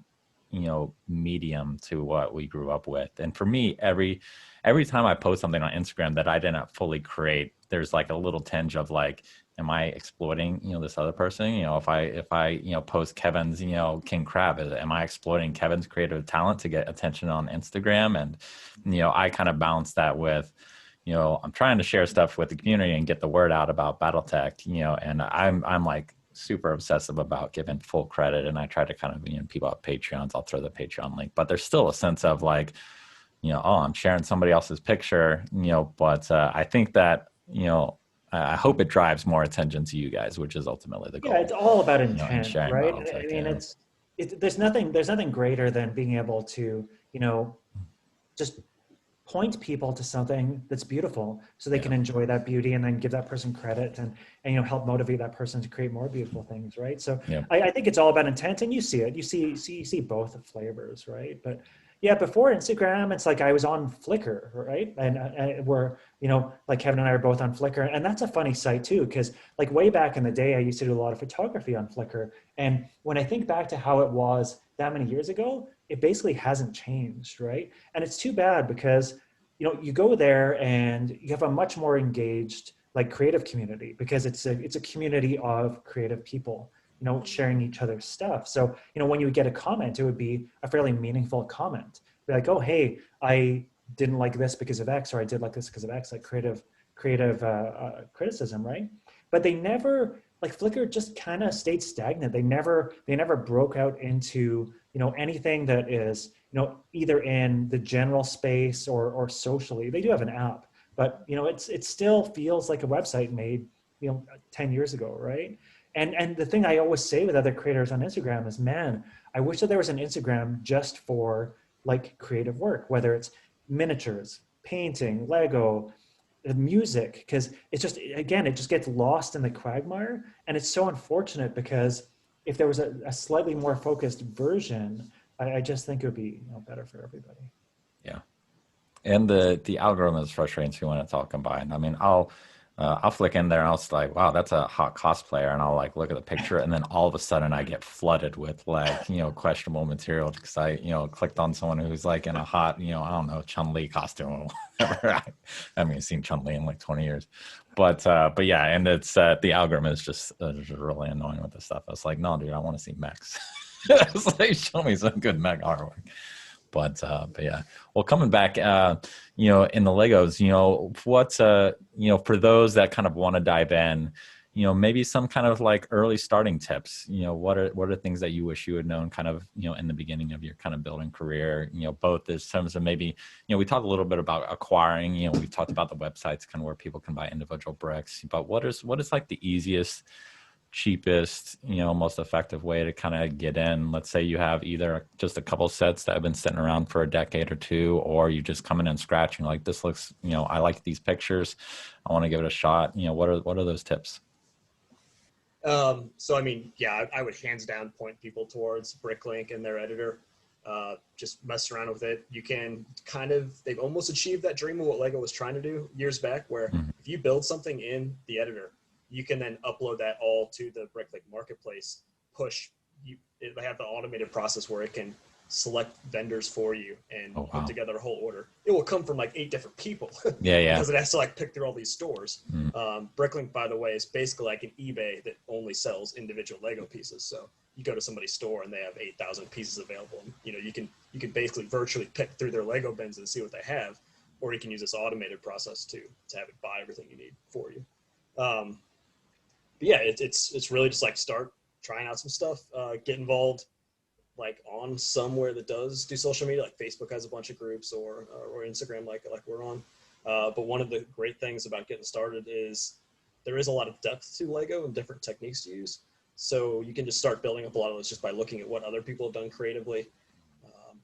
medium to what we grew up with. And for me, every time I post something on Instagram that I didn't fully create, there's like a little tinge of like, am I exploiting, this other person? If I post Kevin's, King Crab, am I exploiting Kevin's creative talent to get attention on Instagram? And, I kind of balance that with, I'm trying to share stuff with the community and get the word out about BattleTech, and I'm like super obsessive about giving full credit. And I try to kind of, people have Patreons, I'll throw the Patreon link, but there's still a sense of like, I'm sharing somebody else's picture, but I think that, I hope it drives more attention to you guys, which is ultimately the goal. Yeah, it's all about in intent, sharing right? BattleTech, I mean, there's nothing greater than being able to, just point people to something that's beautiful so they can enjoy that beauty and then give that person credit and help motivate that person to create more beautiful things, right? So I think it's all about intent, and you see it. You see both flavors, right? But yeah, before Instagram, it's like I was on Flickr, right? And we're, like Kevin and I are both on Flickr, and that's a funny site too, because like way back in the day, I used to do a lot of photography on Flickr, and when I think back to how it was that many years ago, it basically hasn't changed, right? And it's too bad because you go there and you have a much more engaged like creative community, because it's a community of creative people sharing each other's stuff. So when you get a comment, it would be a fairly meaningful comment, be like, oh hey, I didn't like this because of X, or I did like this because of X, like creative criticism, right? But they never, like Flickr just kind of stayed stagnant. They never broke out into anything that is either in the general space or socially. They do have an app, but it still feels like a website made 10 years ago, right? And the thing I always say with other creators on Instagram is, man, I wish that there was an Instagram just for like creative work, whether it's miniatures, painting, Lego, music, because it's just, again, it just gets lost in the quagmire. And it's so unfortunate, because if there was a slightly more focused version, I just think it would be better for everybody. Yeah. And the algorithm is frustrating too when it's all combined. I mean, I'll flick in there and I'll just like, wow, that's a hot cosplayer, and I'll like look at the picture, and then all of a sudden I get flooded with like questionable material because I clicked on someone who's like in a hot I don't know, Chun-Li costume or whatever. I haven't seen Chun-Li in like 20 years, but yeah, and it's the algorithm is just really annoying with this stuff. I was like, no, dude, I want to see mechs. It's like, show me some good mech artwork. But yeah, well, coming back, in the Legos, what's, for those that kind of want to dive in, maybe some kind of like early starting tips, what are things that you wish you had known kind of, in the beginning of your kind of building career, both in terms of maybe, we talked a little bit about acquiring, we've talked about the websites kind of where people can buy individual bricks, but what is like the easiest, cheapest, most effective way to kind of get in? Let's say you have either just a couple sets that have been sitting around for a decade or two, or you just come in and scratch and like, this looks, I like these pictures, I want to give it a shot. What are those tips? So I mean, yeah, I would hands down point people towards Bricklink and their editor. Just mess around with it. You can they've almost achieved that dream of what Lego was trying to do years back, where if you build something in the editor, you can then upload that all to the Bricklink marketplace. They have the automated process where it can select vendors for you and put together a whole order. It will come from like 8 different people. Yeah. Because it has to like pick through all these stores. Bricklink, by the way, is basically like an eBay that only sells individual Lego pieces. So you go to somebody's store and they have 8,000 pieces available. And, you can basically virtually pick through their Lego bins and see what they have, or you can use this automated process to have it buy everything you need for you. But yeah, it's really just like start trying out some stuff, get involved like on somewhere that does do social media, like Facebook has a bunch of groups, or Instagram like we're on. But one of the great things about getting started is there is a lot of depth to Lego and different techniques to use. So you can just start building up a lot of those just by looking at what other people have done creatively.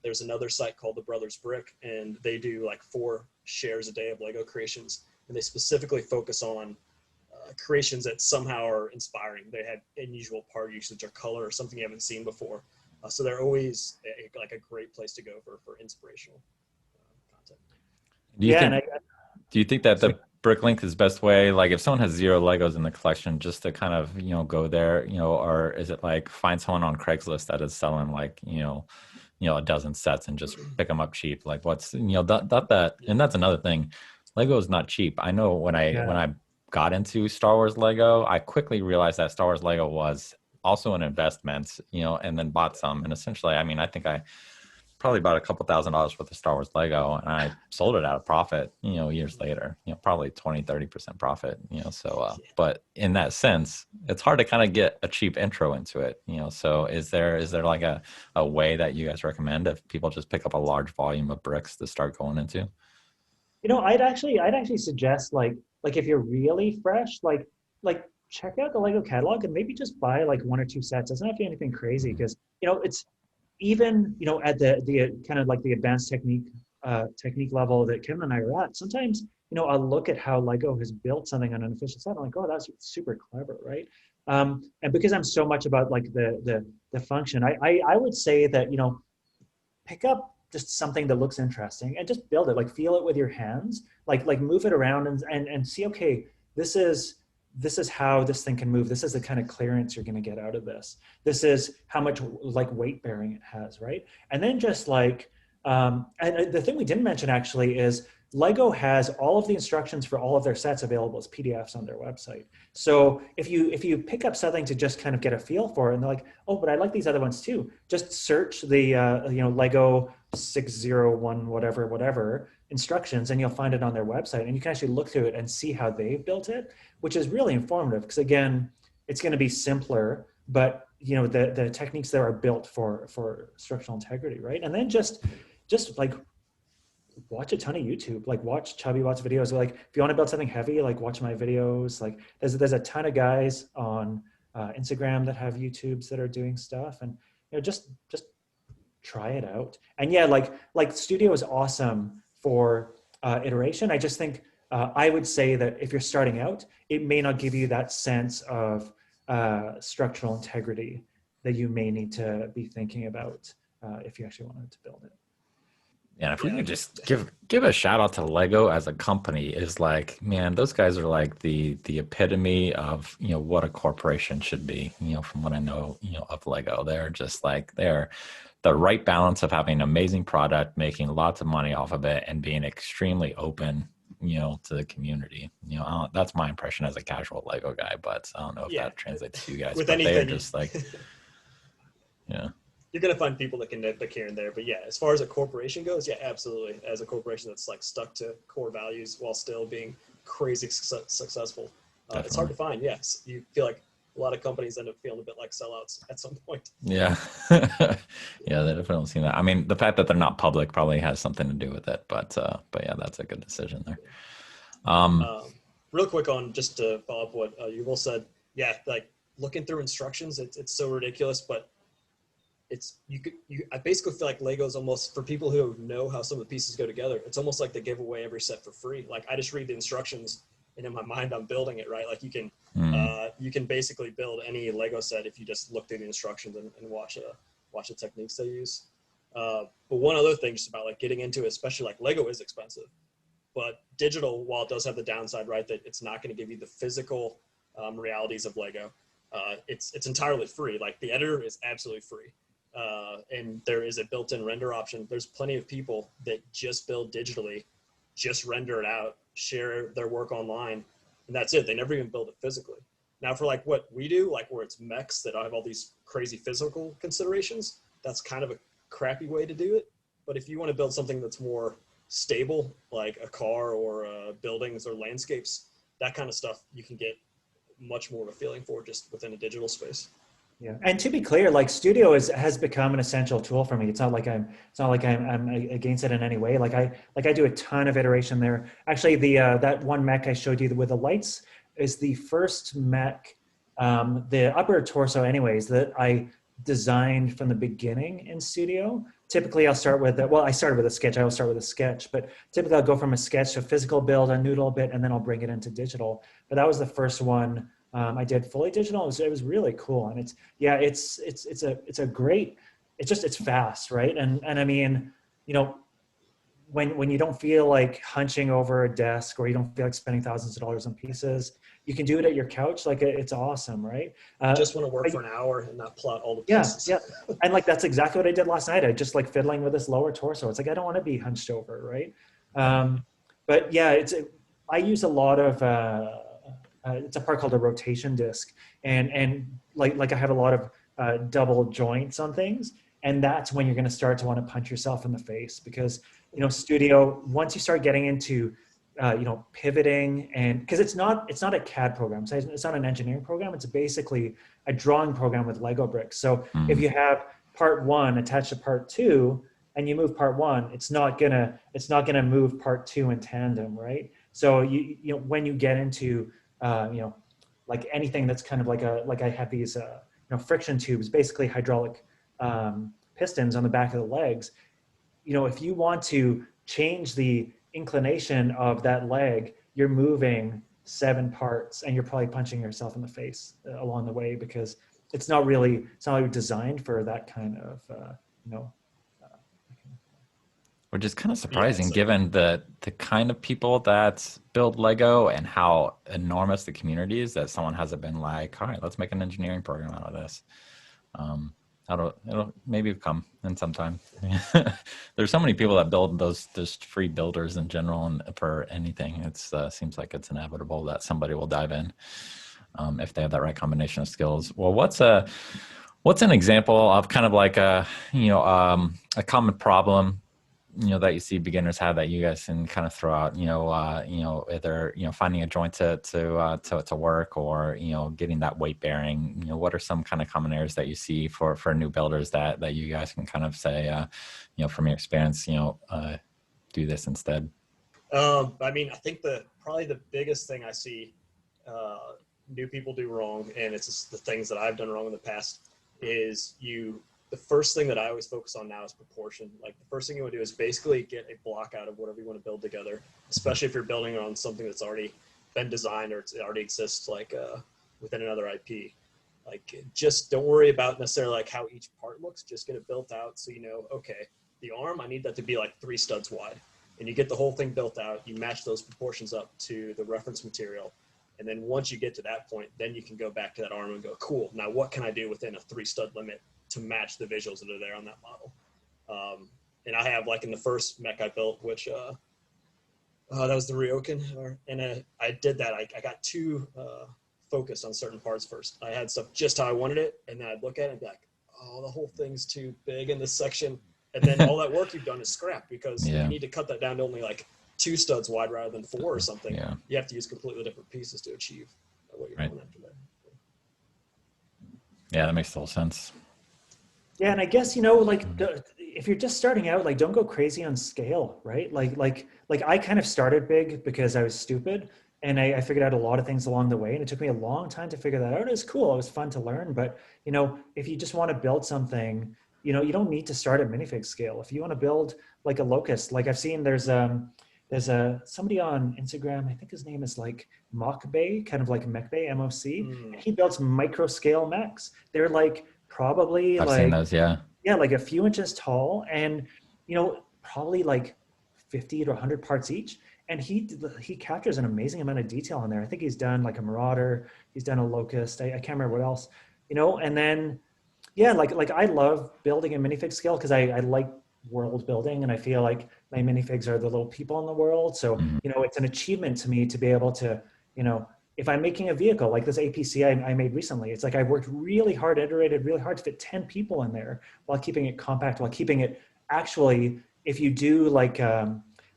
There's another site called the Brothers Brick, and they do like 4 shares a day of Lego creations, and they specifically focus on creations that somehow are inspiring. They had unusual part usage or color or something you haven't seen before. So they're always like a great place to go for inspirational content. Do you think that the Bricklink is best way, like if someone has 0 Legos in the collection, just to kind of, go there, or is it like find someone on Craigslist that is selling like, a dozen sets and just pick them up cheap? Like what's, that, and that's another thing. Lego is not cheap. I know when I got into Star Wars Lego, I quickly realized that Star Wars Lego was also an investment, and then bought some. And essentially, I mean, I think I probably bought a couple $1,000s worth of Star Wars Lego, and I sold it at a profit, years later, probably 20-30% profit, so, but in that sense, it's hard to kind of get a cheap intro into it, so is there like a way that you guys recommend if people just pick up a large volume of bricks to start going into? I'd actually suggest like if you're really fresh, like check out the Lego catalog and maybe just buy like one or two sets. It doesn't have to be anything crazy because it's even at the kind of like the advanced technique level that Kevin and I are at. Sometimes I'll look at how Lego has built something on an official set. I'm like, oh, that's super clever, right? And because I'm so much about like the function, I would say that pick up just something that looks interesting and just build it. Like feel it with your hands, like move it around and see, okay, this is how this thing can move. This is the kind of clearance you're going to get out of this. This is how much like weight bearing it has, right? And then just like, and the thing we didn't mention actually is Lego has all of the instructions for all of their sets available as PDFs on their website. So if you pick up something to just kind of get a feel for it, and they're like, oh, but I like these other ones too, just search the Lego 601 whatever instructions, and you'll find it on their website, and you can actually look through it and see how they've built it, which is really informative because again, it's going to be simpler, but the techniques there are built for structural integrity, right? And then just like watch a ton of YouTube, like watch Chubby Watts videos. Like if you want to build something heavy, like watch my videos. Like there's a ton of guys on Instagram that have YouTubes that are doing stuff, and just try it out. And yeah, like Studio is awesome for iteration. I just think I would say that if you're starting out, it may not give you that sense of structural integrity that you may need to be thinking about if you actually wanted to build it. And if we could just give a shout out to Lego as a company, is like, man, those guys are like the epitome of what a corporation should be. From what I know, of Lego, they're just like they're the right balance of having an amazing product, making lots of money off of it, and being extremely open, to the community. That's my impression as a casual Lego guy, but I don't know if that translates to you guys. With but anything, they're just like, yeah. You're going to find people that can nitpick here and there. But yeah, as far as a corporation goes, yeah, absolutely. As a corporation that's like stuck to core values while still being crazy successful, it's hard to find. Yes, you feel like a lot of companies end up feeling a bit like sellouts at some point. Yeah. Yeah, they definitely seen that. I mean, the fact that they're not public probably has something to do with it. But yeah, that's a good decision there. Real quick on just to follow up what Yuval said. Yeah, like looking through instructions, it's so ridiculous, but I basically feel like Lego's almost, for people who know how some of the pieces go together, it's almost like they give away every set for free. Like I just read the instructions and in my mind I'm building it, right? Like you can basically build any Lego set if you just look through the instructions and watch the techniques they use. But one other thing just about like getting into it, especially like Lego is expensive, but digital, while it does have the downside, right, that it's not going to give you the physical realities of Lego, it's entirely free. Like the editor is absolutely free. And there is a built-in render option. There's plenty of people that just build digitally, just render it out, share their work online, and that's it. They never even build it physically. Now for like what we do, like where it's mechs that have all these crazy physical considerations, that's kind of a crappy way to do it. But if you want to build something that's more stable, like a car or buildings or landscapes, that kind of stuff you can get much more of a feeling for just within a digital space. Yeah, and to be clear, like Studio has become an essential tool for me. It's not like I'm against it in any way. Like I do a ton of iteration there. Actually, the that one mech I showed you with the lights is the first mech, the upper torso, anyways, that I designed from the beginning in Studio. Typically, I'll start with I started with a sketch. I always start with a sketch, but typically I'll go from a sketch to physical build, I noodle a bit, and then I'll bring it into digital. But that was the first one. I did fully digital. It was really cool, and it's a great. It's fast, right? And I mean, when you don't feel like hunching over a desk or you don't feel like spending thousands of dollars on pieces, you can do it at your couch. Like it's awesome, right? Just want to work for an hour and not plot all the pieces. Yeah. And like that's exactly what I did last night. I just like fiddling with this lower torso. It's like I don't want to be hunched over, right? But yeah, I use a lot of. It's a part called a rotation disc, and like I have a lot of double joints on things, and that's when you're going to start to want to punch yourself in the face because Studio, once you start getting into pivoting, and because it's not a CAD program, so it's not an engineering program, it's basically a drawing program with Lego bricks. So if you have part one attached to part two, and you move part one, it's not gonna move part two in tandem, right? So you know, when you get into you know, like anything that's kind of like I have these you know, friction tubes, basically hydraulic pistons on the back of the legs. You know, if you want to change the inclination of that leg, you're moving 7 parts, and you're probably punching yourself in the face along the way, because it's not really designed for that kind of you know. Which is kind of Yeah, surprising so given the kind of people that build Lego and how enormous the community is, that someone hasn't been like, all right, let's make an engineering program out of this. It'll maybe come in some time. There's so many people that build those just free builders in general, and for anything, it's seems like it's inevitable that somebody will dive in if they have that right combination of skills. Well, what's an example of kind of like a, you know, a common problem, you know, that you see beginners have that you guys can kind of throw out, you know, either, you know, finding a joint to work, or, you know, getting that weight bearing, you know, what are some kind of common areas that you see for new builders that you guys can kind of say, you know, from your experience, you know, do this instead? I mean, I think probably the biggest thing I see new people do wrong, and it's just the things that I've done wrong in the past, is the first thing that I always focus on now is proportion. Like, the first thing you want to do is basically get a block out of whatever you want to build together, especially if you're building on something that's already been designed, or it already exists, like within another IP. Like, just don't worry about necessarily like how each part looks. Just get it built out, so you know, okay, the arm, I need that to be like 3 studs wide. And you get the whole thing built out, you match those proportions up to the reference material. And then once you get to that point, then you can go back to that arm and go, cool, now what can I do within a 3 stud limit to match the visuals that are there on that model? And I have, like, in the first mech I built, which that was the Ryokan, and I did that. I got too focused on certain parts first. I had stuff just how I wanted it, and then I'd look at it and be like, oh, the whole thing's too big in this section. And then all that work you've done is scrap, because you need to cut that down to only like 2 studs wide rather than 4 or something. Yeah. You have to use completely different pieces to achieve what you're going after there. Yeah, that makes total sense. Yeah, and I guess, you know, like, if you're just starting out, like, don't go crazy on scale, right? Like I kind of started big because I was stupid, and I figured out a lot of things along the way, and it took me a long time to figure that out. It was cool, it was fun to learn, but, you know, if you just want to build something, you know, you don't need to start at minifig scale. If you want to build like a locust, like I've seen there's somebody on Instagram, I think his name is like Mokbay, kind of like Mechbay, M-O-C. He builds micro scale mechs. They're like probably I've like seen those, yeah, like a few inches tall, and, you know, probably like 50 to 100 parts each. And he captures an amazing amount of detail in there. I think he's done like a Marauder, he's done a Locust. I can't remember what else, you know. And then, yeah, like I love building in minifig scale because I like world building, and I feel like my minifigs are the little people in the world. So, you know, it's an achievement to me to be able to, you know, if I'm making a vehicle like this APC I made recently, it's like I worked really hard, iterated really hard to fit 10 people in there while keeping it compact, while keeping it actually, if you do like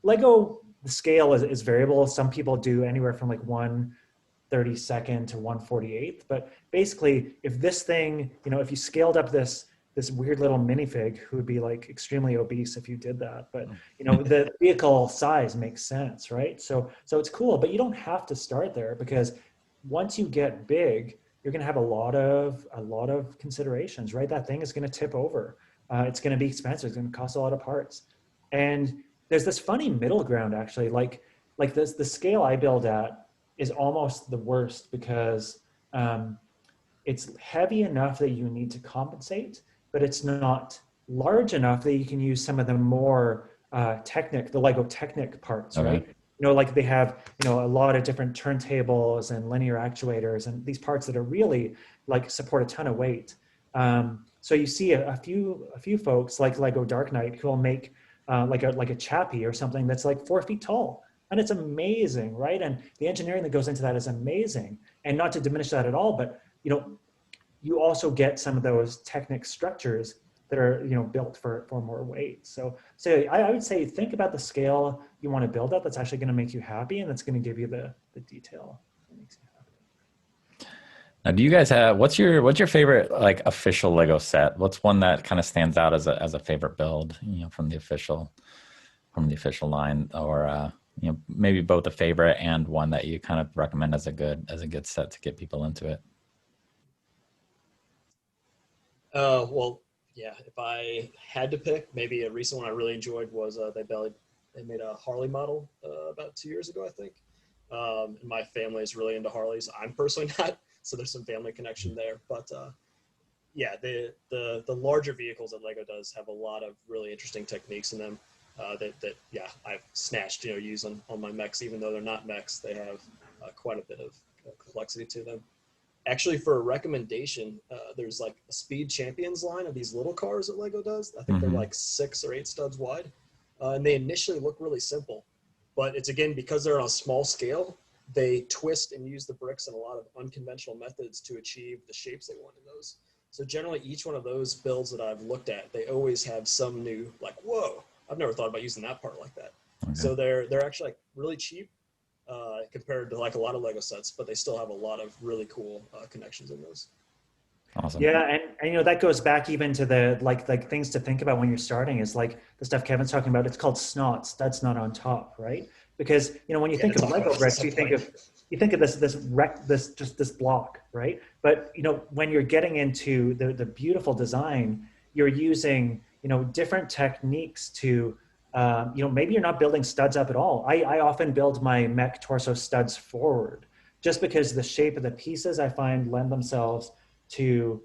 Lego, the scale is variable. Some people do anywhere from like 1/32 to 1/48. But basically, if this thing, you know, if you scaled up this weird little minifig, who would be like extremely obese if you did that, but, you know, the vehicle size makes sense, right? So it's cool, but you don't have to start there, because once you get big, you're going to have a lot of considerations, right? That thing is going to tip over. It's going to be expensive. It's going to cost a lot of parts. And there's this funny middle ground, actually. Like this, the scale I build at is almost the worst, because it's heavy enough that you need to compensate, but it's not large enough that you can use some of the more the Lego Technic parts, right? You know, like they have, you know, a lot of different turntables and linear actuators and these parts that are really like support a ton of weight. So you see a few folks like Lego Dark Knight who will make like a Chappie or something that's like 4 feet tall. And it's amazing, right? And the engineering that goes into that is amazing. And not to diminish that at all, but, you know, you also get some of those Technic structures that are, you know, built for more weight. So I would say think about the scale you want to build at that's actually going to make you happy, and that's going to give you the detail that makes you happy. Now, do you guys have what's your favorite like official Lego set? What's one that kind of stands out as a favorite build, from the official line, or maybe both a favorite and one that you kind of recommend as a good set to get people into it? Well, yeah, if I had to pick, maybe a recent one I really enjoyed was they made a Harley model about 2 years ago, I think. And my family is really into Harleys. I'm personally not, so there's some family connection there. But yeah, the larger vehicles that Lego does have a lot of really interesting techniques in them that yeah, I've snatched, use on my mechs. Even though they're not mechs, they have quite a bit of complexity to them. Actually, for a recommendation, there's like a Speed Champions line of these little cars that Lego does. I think they're like 6 or 8 studs wide. And they initially look really simple, but it's again, because they're on a small scale, they twist and use the bricks in a lot of unconventional methods to achieve the shapes they want in those. So generally each one of those builds that I've looked at, they always have some new, like, whoa, I've never thought about using that part like that. Okay. So they're actually like really cheap compared to like a lot of Lego sets, but they still have a lot of really cool connections in those. Awesome. Yeah, and that goes back even to the like things to think about when you're starting is like the stuff Kevin's talking about. It's called snots. That's not on top, right? Because when you think of Lego bricks, you think of this block, right? But when you're getting into the beautiful design, you're using different techniques to maybe you're not building studs up at all. I often build my mech torso studs forward, just because the shape of the pieces I find lend themselves to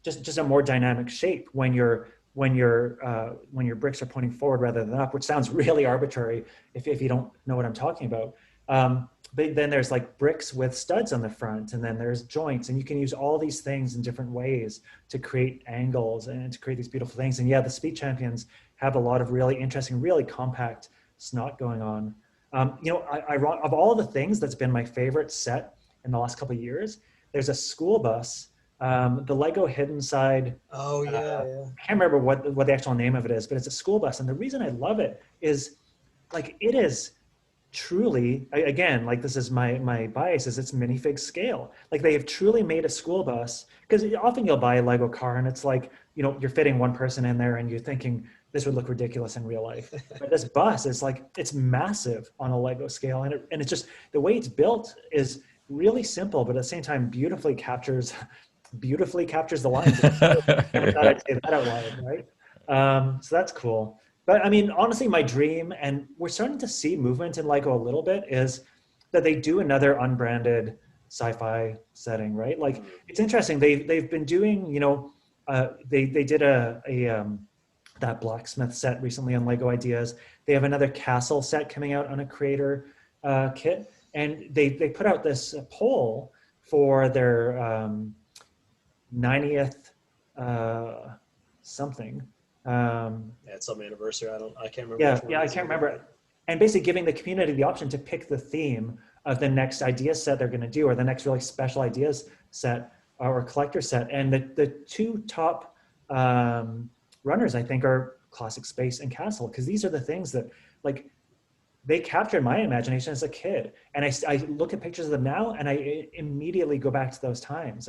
just a more dynamic shape when your bricks are pointing forward rather than up, which sounds really arbitrary if you don't know what I'm talking about. But then there's like bricks with studs on the front, and then there's joints, and you can use all these things in different ways to create angles and to create these beautiful things. And yeah, the Speed Champions have a lot of really interesting, really compact snot going on. Of all the things, that's been my favorite set in the last couple of years. There's a school bus, the Lego Hidden Side. Oh yeah, yeah. I can't remember what the actual name of it is, but it's a school bus. And the reason I love it is like, it is truly, again, like this is my bias, is it's minifig scale. Like they have truly made a school bus, because often you'll buy a Lego car and it's like, you're fitting one person in there and you're thinking this would look ridiculous in real life. But this bus is like, it's massive on a Lego scale. And it's just, the way it's built is really simple, but at the same time beautifully captures the lines. Never thought I'd say that out loud, right? So that's cool. But I mean, honestly, my dream, and we're starting to see movement in Lego a little bit, is that they do another unbranded sci-fi setting, right? Like it's interesting. They've been doing, they did that blacksmith set recently on Lego Ideas. They have another castle set coming out on a creator kit. And they put out this poll for their 90th something. Yeah, it's some anniversary. I can't remember. Yeah, I can't remember. And basically giving the community the option to pick the theme of the next idea set they're going to do, or the next really special ideas set or collector set. And the two top runners, I think, are Classic Space and Castle, because these are the things that like they captured my imagination as a kid. And I look at pictures of them now and I immediately go back to those times.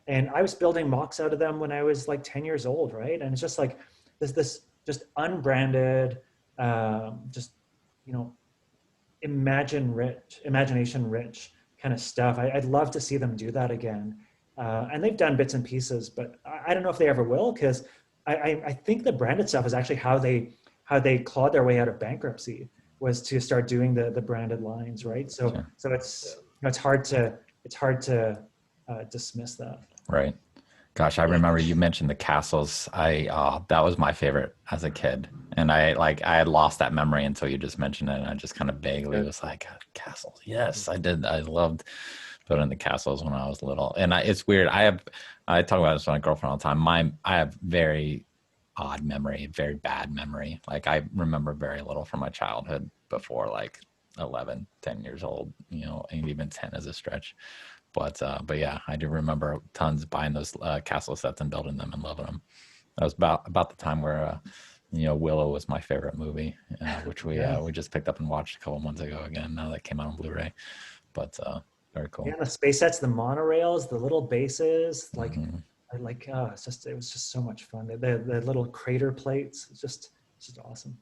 And I was building mocks out of them when I was like 10 years old, right? And it's just like this just unbranded, imagination rich kind of stuff. I'd love to see them do that again. And they've done bits and pieces, but I don't know if they ever will, because I think the branded stuff is actually how they clawed their way out of bankruptcy, was to start doing the branded lines, right? So Sure. So it's hard to dismiss that. Right. Gosh, I remember you mentioned the castles. That was my favorite as a kid, and I had lost that memory until you just mentioned it. And I just kind of vaguely was like, castles. Yes, I did. I loved building the castles when I was little. And it's weird. I talk about this with my girlfriend all the time. I have very odd memory, very bad memory. Like I remember very little from my childhood before like 11, 10 years old, and even 10 as a stretch. But yeah, I do remember tons buying those castle sets and building them and loving them. That was about the time where, Willow was my favorite movie, which we just picked up and watched a couple months ago again. Now that came out on Blu-ray. But Very cool. Yeah, the space sets, the monorails, the little bases, like, Mm-hmm. it was just so much fun. The little crater plates, it's just awesome.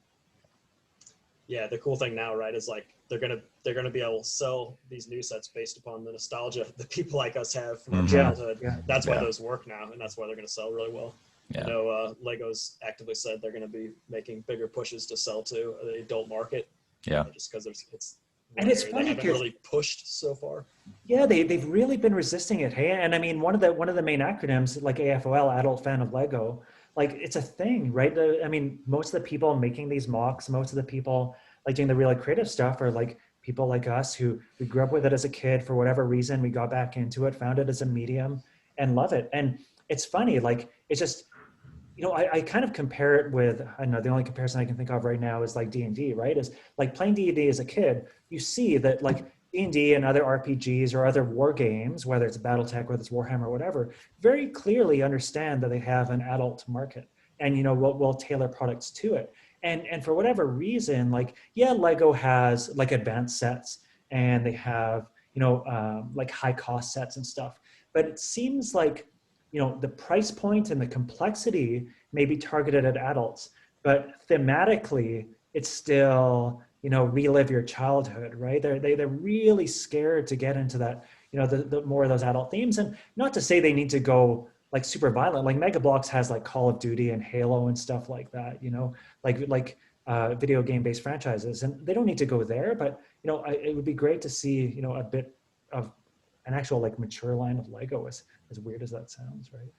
Yeah, the cool thing now, right, is like they're gonna be able to sell these new sets based upon the nostalgia that people like us have from our childhood. Yeah. That's why those work now, and that's why they're gonna sell really well. Yeah. I know Lego's actively said they're gonna be making bigger pushes to sell to the adult market. Yeah. Just because it's And it's they funny haven't really pushed so far. Yeah, they've really been resisting it. Hey, and I mean, one of the main acronyms, like AFOL, Adult Fan of Lego, like it's a thing, right? I mean, most of the people making these mocks, most of the people like doing the really creative stuff are like people like us who we grew up with it as a kid for whatever reason. We got back into it, found it as a medium, and love it. And it's funny, like it's just, I kind of compare it with, I don't know, the only comparison I can think of right now is like D&D, right? Is like playing D&D as a kid, you see that like D&D and other RPGs or other war games, whether it's BattleTech, whether it's Warhammer, or whatever, very clearly understand that they have an adult market and, we'll tailor products to it. And for whatever reason, like, yeah, Lego has like advanced sets and they have, like high cost sets and stuff, but it seems like, the price point and the complexity may be targeted at adults, but thematically it's still, relive your childhood, right? They're really scared to get into that, the more of those adult themes. And not to say they need to go like super violent, like Mega Bloks has like Call of Duty and Halo and stuff like that, like video game based franchises, and they don't need to go there, but it would be great to see, a bit of an actual like mature line of Lego, as weird as that sounds, right?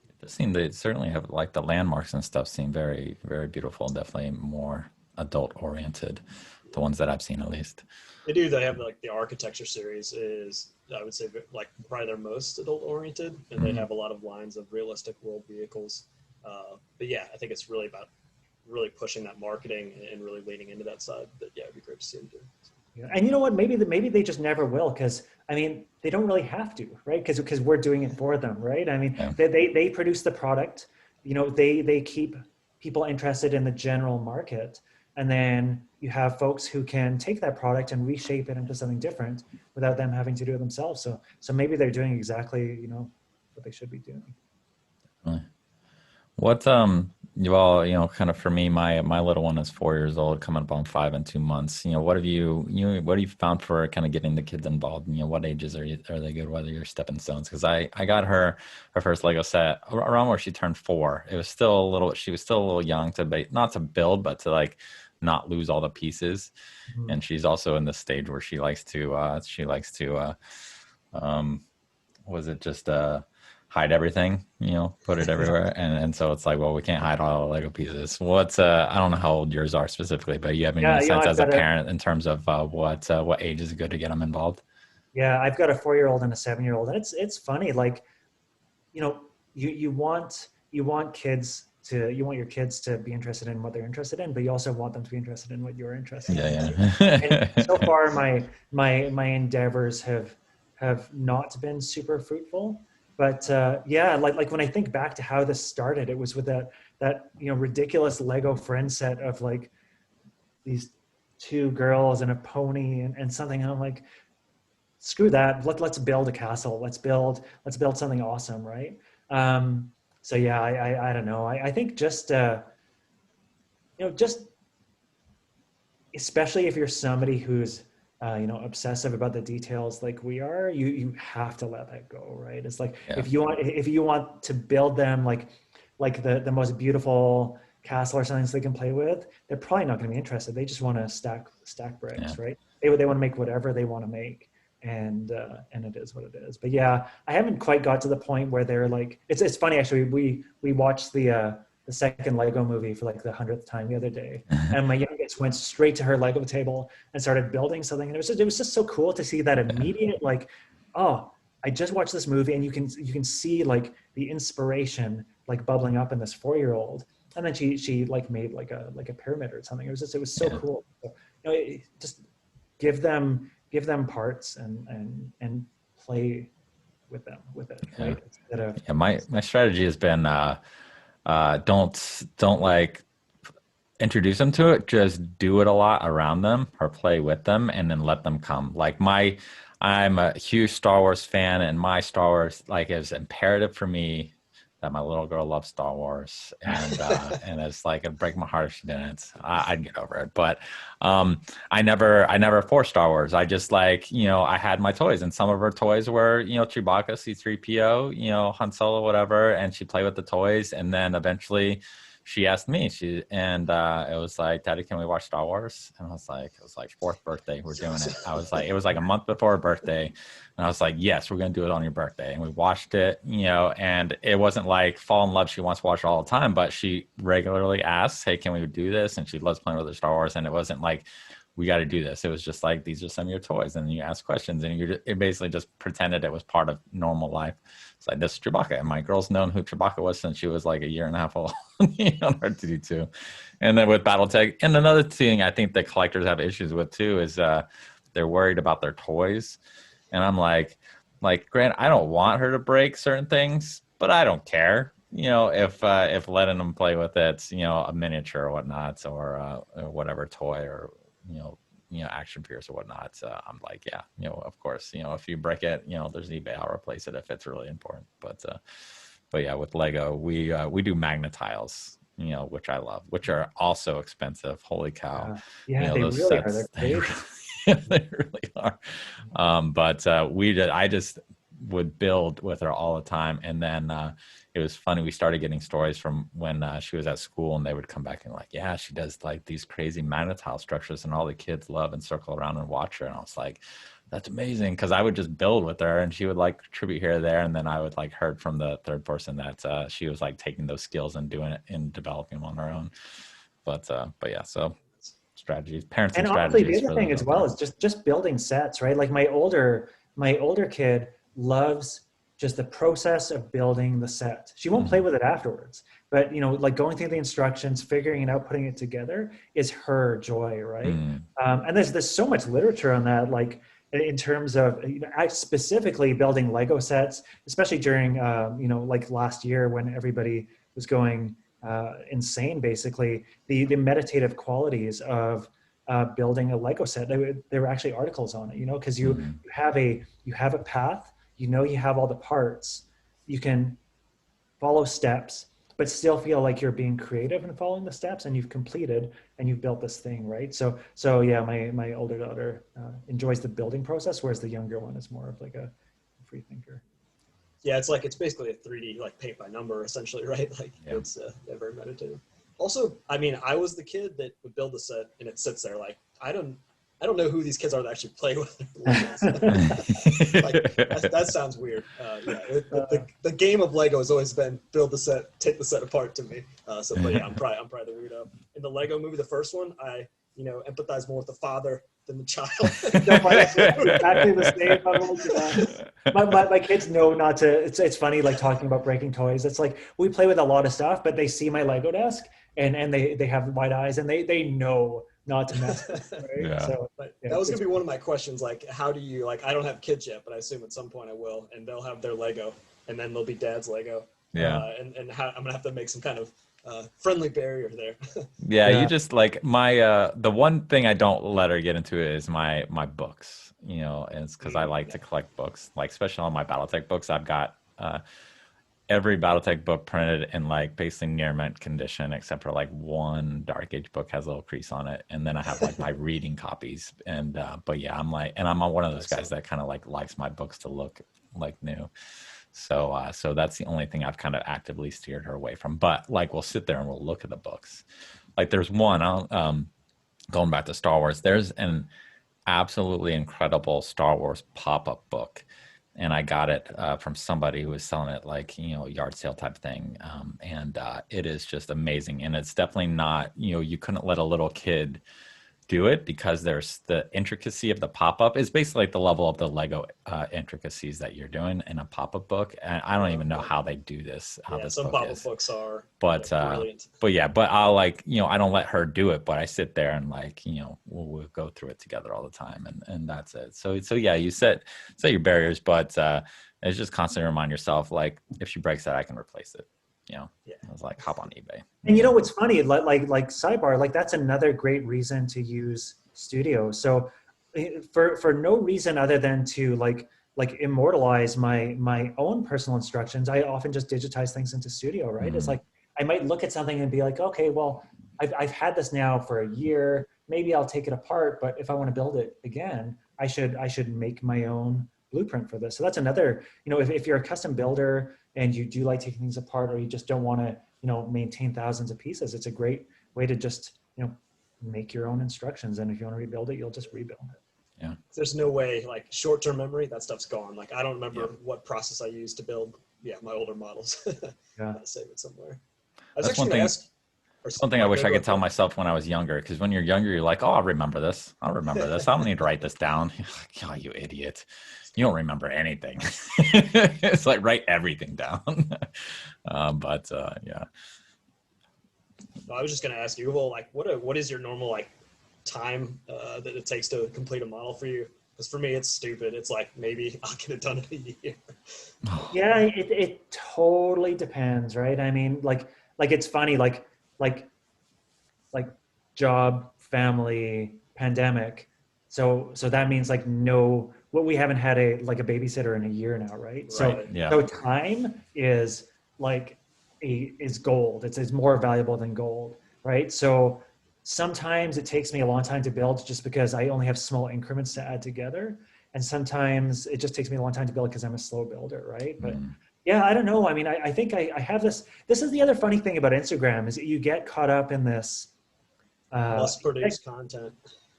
It does seem they certainly have like the landmarks and stuff seem very, very beautiful. Definitely more adult oriented, the ones that I've seen at least. They do. They have like the architecture series is, I would say, like probably their most adult oriented, and they have a lot of lines of realistic world vehicles. But yeah, I think it's really about really pushing that marketing and really leaning into that side. But yeah, it'd be great to see them do. Yeah. And you know what? Maybe they just never will, because I mean they don't really have to, right? Because we're doing it for them, right? I mean, they produce the product, they keep people interested in the general market, and then you have folks who can take that product and reshape it into something different without them having to do it themselves. So maybe they're doing exactly what they should be doing. What Yuval, kind of for me, my little one is 4 years old, coming up on 5 in 2 months. What have you found for kind of getting the kids involved? What ages are they good? Whether you're stepping stones? Because I got her first Lego set around where she turned 4. It was still she was still a little young to not to build, but to like not lose all the pieces. Mm-hmm. And she's also in the stage where she likes to hide everything, put it everywhere. And so it's like, well, we can't hide all the Lego pieces. What's, I don't know how old yours are specifically, but you have any sense as a parent in terms of what age is good to get them involved? Yeah, I've got a 4-year-old and a 7-year-old. And it's funny, like, you want your kids to be interested in what they're interested in, but you also want them to be interested in what you're interested in. And so far my endeavors have not been super fruitful. But like when I think back to how this started, it was with that ridiculous Lego friend set of like these 2 girls and a pony and something. And I'm like, screw that. Let's build a castle. Let's build something awesome, right? So yeah, I don't know. I think just especially if you're somebody who's obsessive about the details like we are, you have to let that go, right? It's like, if you want to build them like the most beautiful castle or something so they can play with, they're probably not going to be interested. They just want to stack bricks, right? They want to make whatever they want to make, and it is what it is. But yeah, I haven't quite got to the point where they're like, it's funny actually. We watched the second Lego movie for like the 100th time the other day, and my youngest went straight to her Lego table and started building something, and it was just so cool to see that immediate like, oh, I just watched this movie, and you can see like the inspiration like bubbling up in this 4-year-old, and then she like made like a pyramid or something. It was so cool. So, just give them parts and play with it, right? Instead of my strategy has been don't like introduce them to it, just do it a lot around them or play with them and then let them come. Like I'm a huge Star Wars fan, and my Star Wars, like, it was imperative for me that my little girl loves Star Wars, and it's like it'd break my heart if she didn't. I'd get over it, but I never forced Star Wars. I just, like, I had my toys, and some of her toys were, Chewbacca, C-3PO, Han Solo, whatever, and she played with the toys, and then eventually she asked me, it was like, Daddy, can we watch Star Wars? And it was like fourth birthday, we're doing it. It was like a month before her birthday. And I was like, yes, we're going to do it on your birthday. And we watched it, and it wasn't like fall in love. She wants to watch it all the time, but she regularly asks, hey, can we do this? And she loves playing with her Star Wars. And it wasn't like, we got to do this. It was just like, these are some of your toys. And you ask questions, and it basically just pretended it was part of normal life. It's like, this is Chewbacca. And my girl's known who Chewbacca was since she was like a year and a half old on R2D2. And then with BattleTech. And another thing I think that collectors have issues with too is they're worried about their toys. And I'm like, Grant, I don't want her to break certain things, but I don't care. If letting them play with it, a miniature or whatnot, or whatever toy, or action figures or whatnot. I'm like, yeah, of course, if you break it, there's eBay, I'll replace it if it's really important. But yeah, with Lego, we do magnetiles, which I love, which are also expensive. Holy cow. Yeah, they those really sets, are. They're great. they really are. I just would build with her all the time. And then it was funny. We started getting stories from when she was at school, and they would come back and like, yeah, she does like these crazy magnetile structures, and all the kids love and circle around and watch her. And I was like, that's amazing. Cause I would just build with her, and she would like contribute here or there. And then I would like heard from the third person that she was like taking those skills and doing it and developing them on her own. But yeah, so strategies, parenting And strategies. honestly, the other thing as well is just building sets, right? Like my older kid loves just the process of building the set. She won't play with it afterwards, but like going through the instructions, figuring it out, putting it together is her joy, right? And there's so much literature on that, like in terms of specifically building Lego sets, especially during like last year when everybody was going insane. Basically, the meditative qualities of building a Lego set. There were actually articles on it, because you have a path. You have all the parts. You can follow steps, but still feel like you're being creative and following the steps, and you've completed and you've built this thing, right? So yeah, my older daughter enjoys the building process, whereas the younger one is more of like a free thinker. Yeah, it's basically a 3D like paint by number essentially, right? Like it's very meditative. Also, I mean, I was the kid that would build the set and it sits there. Like I don't know who these kids are that actually play with it. Like, that sounds weird. The game of Lego has always been build the set, take the set apart to me. But yeah, I'm probably the weirdo. In the Lego movie, the first one, I empathize more with the father than the child. Exactly the same. My kids know not to. It's funny, like talking about breaking toys. It's like we play with a lot of stuff, but they see my Lego desk and they have wide eyes, and they know not to mess with it, right? Yeah. So, that was gonna be one of my questions. Like, how do you I don't have kids yet, but I assume at some point I will, and they'll have their Lego, and then they'll be dad's Lego. Yeah. And how I'm gonna have to make some kind of friendly barrier there. Yeah, you just like my the one thing I don't let her get into is my books, and it's because I like to collect books, like especially on my BattleTech books. I've got every BattleTech book printed in like basically near mint condition, except for like one Dark Age book has a little crease on it, and then I have like my reading copies. And but yeah, I'm one of those guys that kind of like likes my books to look like new. So that's the only thing I've kind of actively steered her away from. But like we'll sit there and we'll look at the books. Like there's one, going back to Star Wars, there's an absolutely incredible Star Wars pop-up book. And I got it from somebody who was selling it like, yard sale type thing. And it is just amazing. And it's definitely not, you couldn't let a little kid do it because there's the intricacy of the pop-up is basically like the level of the Lego intricacies that you're doing in a pop-up book. And I don't even know how they do this. Some pop-up books are brilliant. But I'll I don't let her do it, but I sit there and we'll go through it together all the time, and that's it. So yeah, you set your barriers, but it's just constantly remind yourself, like, if she breaks that, I can replace it. I was like, hop on eBay. And what's funny, like sidebar, like that's another great reason to use Studio. So for no reason other than to like immortalize my own personal instructions, I often just digitize things into Studio, right? It's like, I might look at something and be like, okay, well, I've had this now for a year, maybe I'll take it apart, but if I want to build it again, I should make my own blueprint for this. So that's another, if you're a custom builder and you do like taking things apart, or you just don't want to, maintain thousands of pieces, it's a great way to just, make your own instructions. And if you want to rebuild it, you'll just rebuild it. Yeah. There's no way, like short-term memory, that stuff's gone. Like I don't remember what process I used to build, my older models. Yeah. Gotta save it somewhere. I was That's actually gonna ask. One thing I wish I could tell myself when I was younger, because when you're younger, you're like, oh, I'll remember this. I don't need to write this down. You're like, oh, you idiot. You don't remember anything. It's like, write everything down. Yeah. I was just going to ask you, well, like, what is your normal, like, time that it takes to complete a model for you? Because for me, it's stupid. It's like, maybe I'll get it done in a year. Yeah, it totally depends, right? I mean, like it's funny, like job, family, pandemic. So that means like we haven't had a babysitter in a year now, right? So time is like is gold. It's more valuable than gold, right? So sometimes it takes me a long time to build just because I only have small increments to add together. And sometimes it just takes me a long time to build because I'm a slow builder, right? But yeah, I don't know. I mean, I think I have this is the other funny thing about Instagram is that you get caught up in this. Must produce content.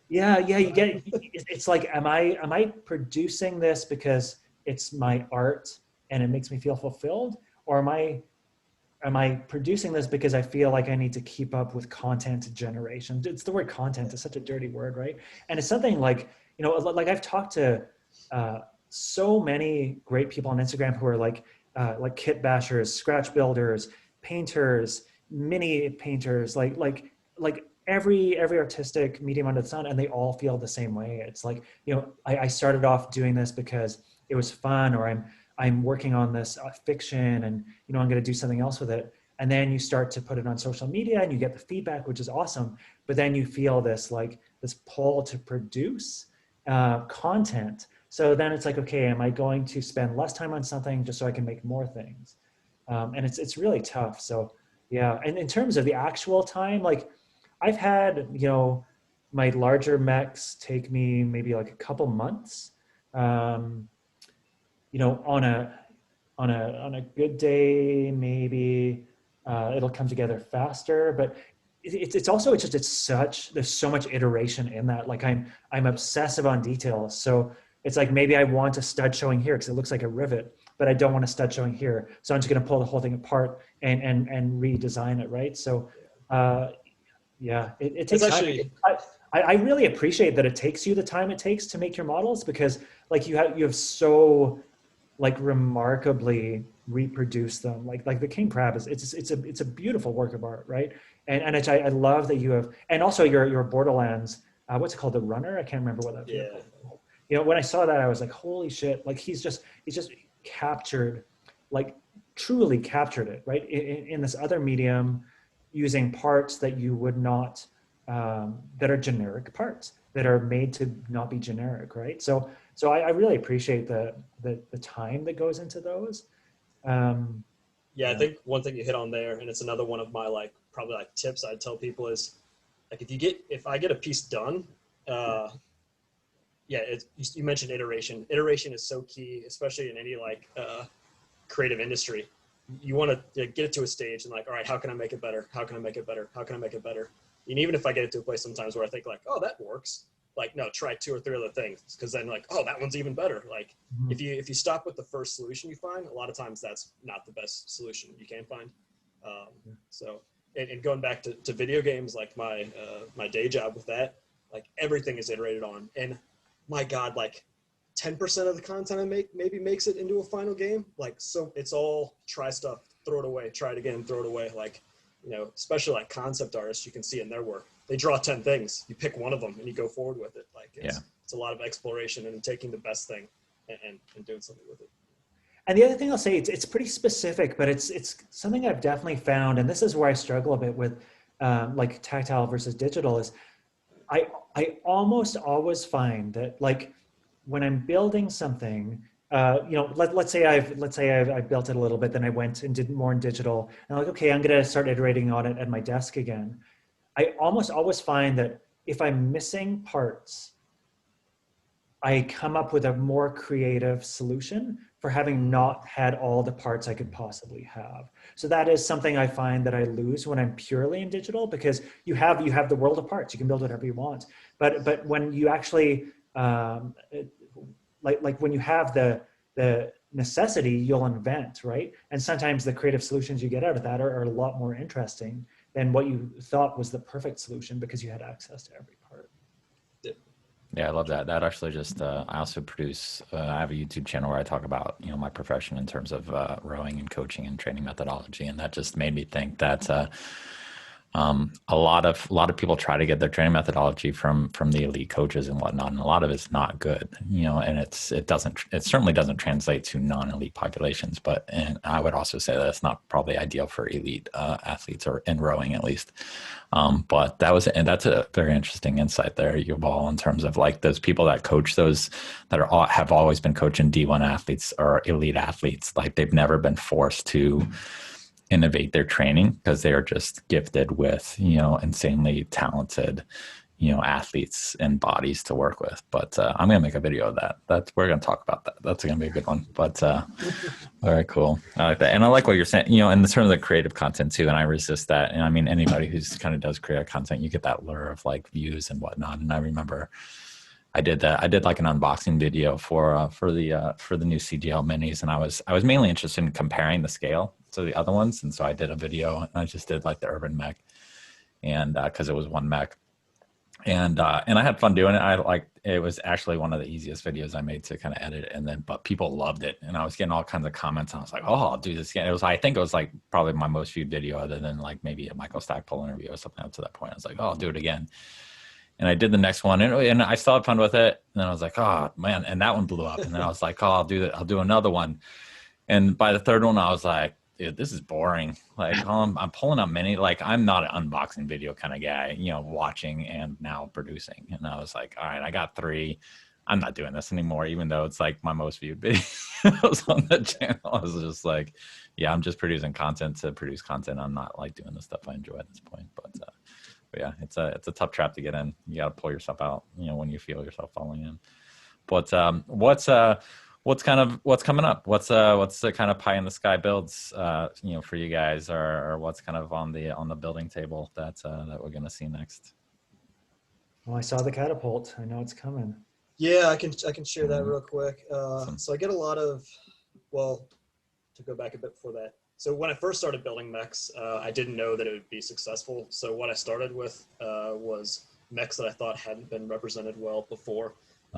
Yeah. You get, it's like, am I producing this because it's my art and it makes me feel fulfilled? Or am I producing this because I feel like I need to keep up with content generation? It's the word content is such a dirty word, right? And it's something like, like I've talked to so many great people on Instagram who are like kit bashers, scratch builders, painters, mini painters, like every artistic medium under the sun, and they all feel the same way. It's like, I started off doing this because it was fun, or I'm working on this fiction, and I'm going to do something else with it. And then you start to put it on social media and you get the feedback, which is awesome. But then you feel this pull to produce content. So then it's like, okay, am I going to spend less time on something just so I can make more things? And it's really tough. So yeah. And in terms of the actual time, like I've had, my larger mechs take me maybe like a couple months. On a good day, maybe it'll come together faster, but there's so much iteration in that. Like I'm obsessive on details. So it's like, maybe I want a stud showing here because it looks like a rivet, but I don't want a stud showing here. So I'm just going to pull the whole thing apart and redesign it. Right. So, it takes actually time. I really appreciate that it takes you the time it takes to make your models, because like you have so like remarkably reproduce them. Like the king crab it's a beautiful work of art, right? And I love that you have, and also your Borderlands, what's it called, the runner? I can't remember what that. Yeah. When I saw that, I was like, holy shit! Like he's just captured, like truly captured it, right? In this other medium, using parts that you would not, that are generic parts that are made to not be generic, right? So I really appreciate the time that goes into those. I think one thing you hit on there, and it's another one of my probably tips I'd tell people is, like, if I get a piece done, you mentioned iteration. Iteration is so key, especially in any creative industry. You want to get it to a stage and like, all right, how can I make it better? How can I make it better? How can I make it better? And even if I get it to a place sometimes where I think like, oh, that works. Like, no, try 2 or 3 other things, because then like, oh, that one's even better. Like, if you stop with the first solution you find, a lot of times that's not the best solution you can find. So, and going back to video games, like my day job with that, like everything is iterated on. And my God, like 10% of the content I make maybe makes it into a final game. Like, so it's all try stuff, throw it away, try it again, throw it away. Like, especially like concept artists, you can see in their work, they draw 10 things, you pick one of them and you go forward with it. Like it's a lot of exploration and taking the best thing and doing something with it. And the other thing I'll say, it's pretty specific, but it's something I've definitely found, and this is where I struggle a bit with like tactile versus digital, is I almost always find that like when I'm building something, let's say I've built it a little bit, then I went and did more in digital, and I'm like, okay, I'm gonna start iterating on it at my desk again. I almost always find that if I'm missing parts, I come up with a more creative solution for having not had all the parts I could possibly have. So that is something I find that I lose when I'm purely in digital, because you have the world of parts. You can build whatever you want. But when you actually like when you have the necessity, you'll invent, right? And sometimes the creative solutions you get out of that are a lot more interesting than what you thought was the perfect solution because you had access to every part. Yeah, I love that. That actually just, I also produce, I have a YouTube channel where I talk about, my profession in terms of rowing and coaching and training methodology. And that just made me think that a lot of people try to get their training methodology from the elite coaches and whatnot, and a lot of it's not good, and it certainly doesn't translate to non-elite populations. And I would also say that it's not probably ideal for elite athletes, or in rowing at least. But that's a very interesting insight there, Yuval, in terms of like those people that coach those that have always been coaching D1 athletes or elite athletes, like they've never been forced to innovate their training because they are just gifted with, insanely talented, athletes and bodies to work with. But I'm going to make a video of that. We're going to talk about that. That's going to be a good one. But very cool. I like that. And I like what you're saying, in the terms of the creative content too. And I resist that. And I mean, anybody who's kind of does creative content, you get that lure of like views and whatnot. And I remember I did that. I did like an unboxing video for the new CGL minis, and I was mainly interested in comparing the scale to the other ones, and so I did a video, and I just did like the urban mech, and because it was one mech, and I had fun doing it. It was actually one of the easiest videos I made to kind of edit, but people loved it, and I was getting all kinds of comments, and I was like, oh, I'll do this again. I think it was like probably my most viewed video, other than like maybe a Michael Stackpole interview or something up to that point. I was like, oh, I'll do it again. And I did the next one, and I still had fun with it. And then I was like, oh man, and that one blew up. And then I was like, oh, I'll do another one. And by the third one, I was like, dude, this is boring. Like, I'm pulling up many. Like, I'm not an unboxing video kind of guy, watching and now producing. And I was like, all right, I got 3. I'm not doing this anymore, even though it's like my most viewed videos on the channel. I was just like, yeah, I'm just producing content to produce content. I'm not like doing the stuff I enjoy at this point. But yeah, it's a tough trap to get in. You got to pull yourself out, when you feel yourself falling in. But what's coming up? What's the kind of pie in the sky builds, for you guys, or what's kind of on the building table that we're gonna see next? Well, I saw the Catapult. I know it's coming. Yeah, I can share that real quick. So I get a lot of, to go back a bit before that. So when I first started building mechs, I didn't know that it would be successful. So what I started with was mechs that I thought hadn't been represented well before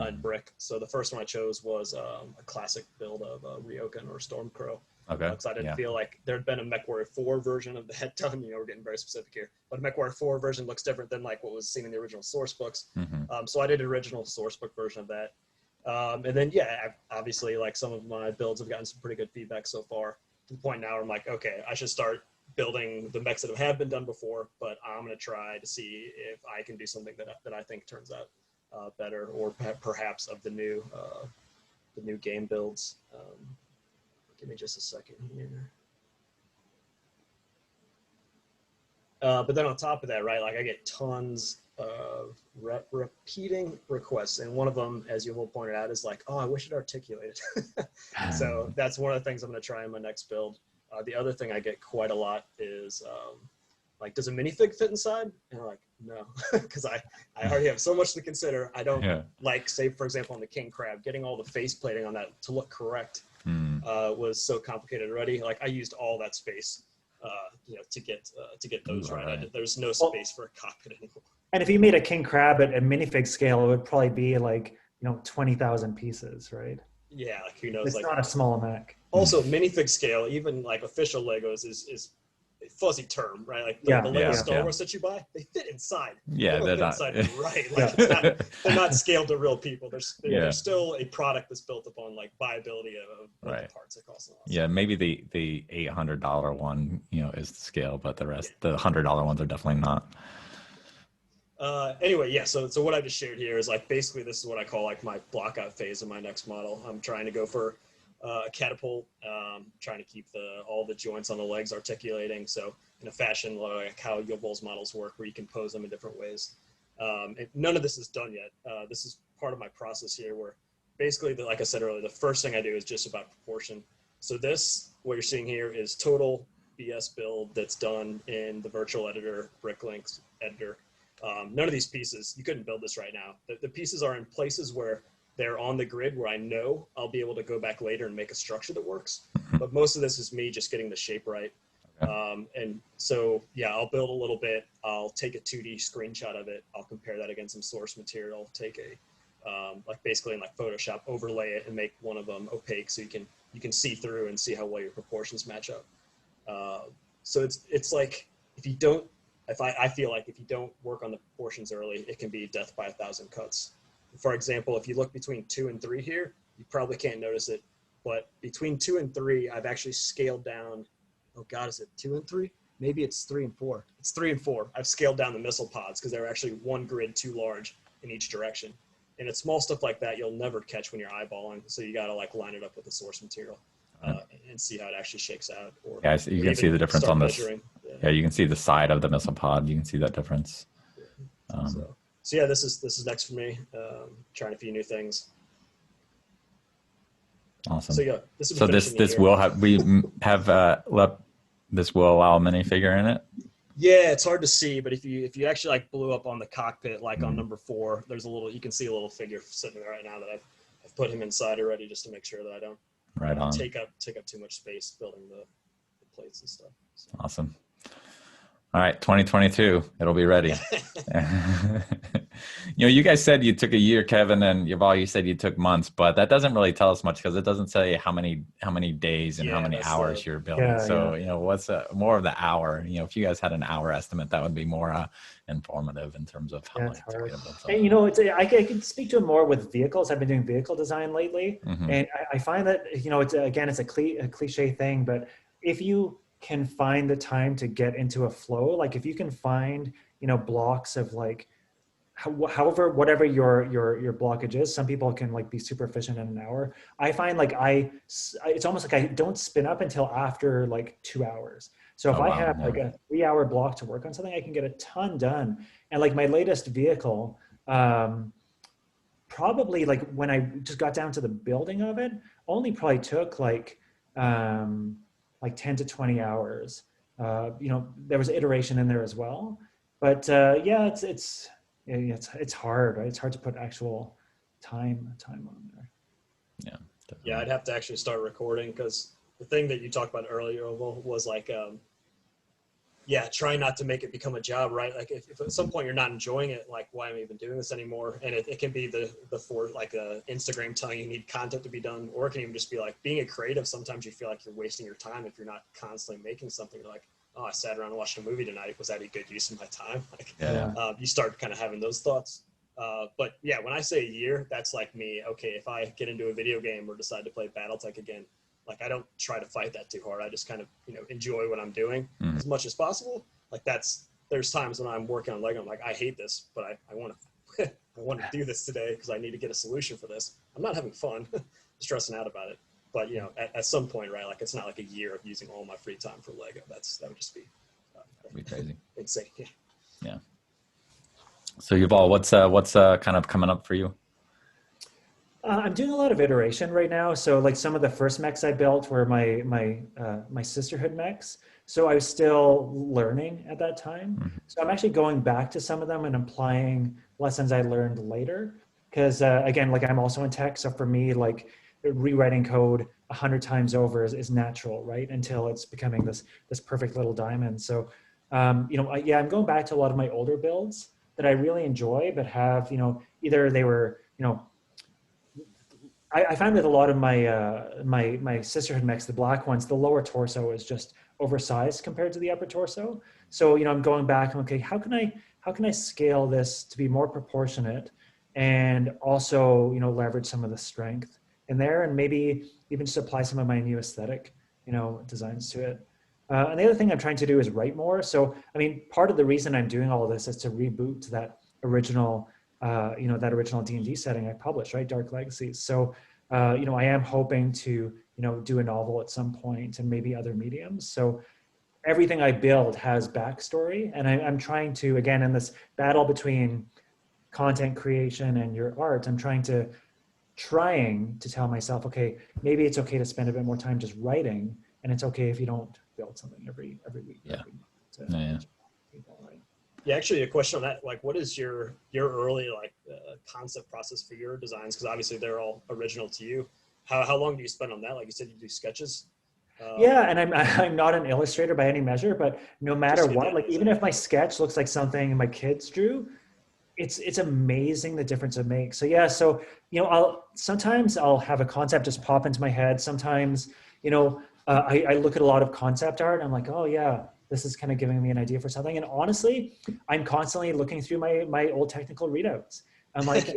in brick. So the first one I chose was a classic build of Ryokan or Stormcrow. Okay. Because I didn't feel like there had been a MechWarrior 4 version of the head done. We're getting very specific here. But a MechWarrior 4 version looks different than like what was seen in the original source books. So I did an original source book version of that. And then, obviously, like some of my builds have gotten some pretty good feedback so far. To the point now where I'm like, okay, I should start building the mechs that have been done before, but I'm going to try to see if I can do something that I think turns out better, or perhaps of the new game builds. Give me just a second here. But then on top of that, right, like I get tons of repeating requests, and one of them, as Yuval pointed out, is like, oh, I wish it articulated. So that's one of the things I'm going to try in my next build. The other thing I get quite a lot is like, does a minifig fit inside? And I'm like, no, because I already have so much to consider. I don't like, say for example, on the king crab, getting all the face plating on that to look correct was so complicated already. Like I used all that space to get those right. There's no space for a cockpit anymore. And if you made a king crab at a minifig scale, it would probably be like 20,000 pieces, right? Yeah, like who knows? It's like, not a small mech. Also, minifig scale, even like official Legos, is a fuzzy term, right? Like the Lego Star Wars that you buy, they fit inside. Yeah, they're not inside, right. Like they're not scaled to real people. There's still a product that's built upon like viability of the parts that cost a lot. Yeah, maybe the $800 one, is the scale, but the rest, the $100 ones are definitely not. Anyway, yeah. So what I just shared here is like basically this is what I call like my block out phase of my next model. I'm trying to go for a catapult, trying to keep all the joints on the legs articulating. So in a fashion like how Yuval's models work, where you can pose them in different ways. None of this is done yet. This is part of my process here, where basically, like I said earlier, the first thing I do is just about proportion. So this, what you're seeing here, is total BS build that's done in the virtual editor, Bricklinks editor. None of these pieces, you couldn't build this right now. The pieces are in places where they're on the grid where I know I'll be able to go back later and make a structure that works. But most of this is me just getting the shape right. And so, yeah, I'll build a little bit. I'll take a 2D screenshot of it. I'll compare that against some source material, take like basically in like Photoshop, overlay it and make one of them opaque so you can see through and see how well your proportions match up. So it's like, I feel like if you don't work on the proportions early, it can be death by 1,000 cuts. For example, if you look between 2 and 3 here, you probably can't notice it, but between 2 and 3, I've actually scaled down. Oh God, is it 2 and 3? Maybe it's 3 and 4. It's 3 and 4. I've scaled down the missile pods because they're actually one grid too large in each direction. And it's small stuff like that you'll never catch when you're eyeballing. So you got to like line it up with the source material and see how it actually shakes out. Or, yeah, so you can see the difference on this. Yeah, you can see the side of the missile pod. You can see that difference. So yeah, this is next for me. Trying a few new things. Awesome. So yeah, this will have this will allow a minifigure in it. Yeah, it's hard to see, but if you actually like blew up on the cockpit, like on number 4, there's you can see a little figure sitting there right now that I've put him inside already just to make sure that I don't take up too much space building the plates and stuff. So. Awesome. All right, 2022, it'll be ready. You guys said you took a year, Kevin, and Yuval, you said you took months, but that doesn't really tell us much because it doesn't say how many days and how many hours you're building. What's more of the hour? If you guys had an hour estimate, that would be more informative in terms of how long it's going to build. And I can speak to it more with vehicles. I've been doing vehicle design lately, and I find that it's a cliche thing, but if you can find the time to get into a flow, like if you can find blocks of like whatever your blockage is, some people can like be super efficient in an hour. I find like it's almost like I don't spin up until after like 2 hours. So if I have like a 3-hour block to work on something, I can get a ton done. And like my latest vehicle, probably like when I just got down to the building of it, only probably took like 10 to 20 hours. There was iteration in there as well, but it's hard, right? It's hard to put actual time on there. Yeah. Definitely. Yeah, I'd have to actually start recording because the thing that you talked about earlier was like, try not to make it become a job, right? Like if at some point you're not enjoying it, like why am I even doing this anymore? And it can be the Instagram telling you need content to be done, or it can even just be like being a creative. Sometimes you feel like you're wasting your time if you're not constantly making something. You're like, oh, I sat around and watched a movie tonight. Was that a good use of my time? You start kind of having those thoughts. But yeah, when I say a year, that's like me. Okay, if I get into a video game or decide to play BattleTech again, like I don't try to fight that too hard. I just kind of enjoy what I'm doing as much as possible. Like there's times when I'm working on Lego, I'm like, I hate this, but I want to I want to do this today because I need to get a solution for this. I'm not having fun, stressing out about it. But at some point, right? Like it's not like a year of using all my free time for Lego. That would just be crazy, insane. Yeah. So Yuval, what's kind of coming up for you? I'm doing a lot of iteration right now. So like some of the first mechs I built were my sisterhood mechs. So I was still learning at that time. So I'm actually going back to some of them and applying lessons I learned later. Because again, like I'm also in tech. So for me, like rewriting code 100 times over is natural, right? Until it's becoming this perfect little diamond. So, I'm going back to a lot of my older builds that I really enjoy, but have, either they were, I find that a lot of my sisterhood mechs, the black ones, the lower torso is just oversized compared to the upper torso. So, I'm going back and okay, how can I scale this to be more proportionate and also, leverage some of the strength in there and maybe even just apply some of my new aesthetic, designs to it. And the other thing I'm trying to do is write more. So, part of the reason I'm doing all of this is to reboot that original, that original D&D setting I published, right? Dark Legacies. So, I am hoping to, do a novel at some point and maybe other mediums. So everything I build has backstory, and I'm trying to, again, in this battle between content creation and your art, I'm trying to tell myself, okay, maybe it's okay to spend a bit more time just writing, and it's okay if you don't build something every week. Yeah. Every month right? Yeah, actually, a question on that. Like, what is your early concept process for your designs? Because obviously they're all original to you. How long do you spend on that? Like you said, you do sketches. Yeah, and I'm not an illustrator by any measure, but no matter what, like even if my sketch looks like something my kids drew, it's amazing the difference it makes. So yeah, so sometimes I'll have a concept just pop into my head. Sometimes I look at a lot of concept art and I'm like, oh yeah, this is kind of giving me an idea for something. And honestly, I'm constantly looking through my old technical readouts. I'm like,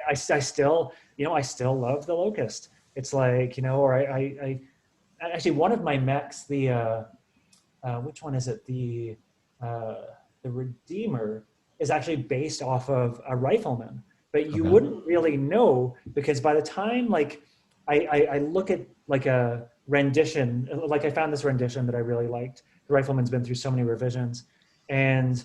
I still love the Locust. It's like, or I actually, one of my mechs, the which one is it? The Redeemer is actually based off of a rifleman, but you wouldn't really know, because by the time like I look at like a rendition, like I found this rendition that I really liked. The rifleman's been through so many revisions, and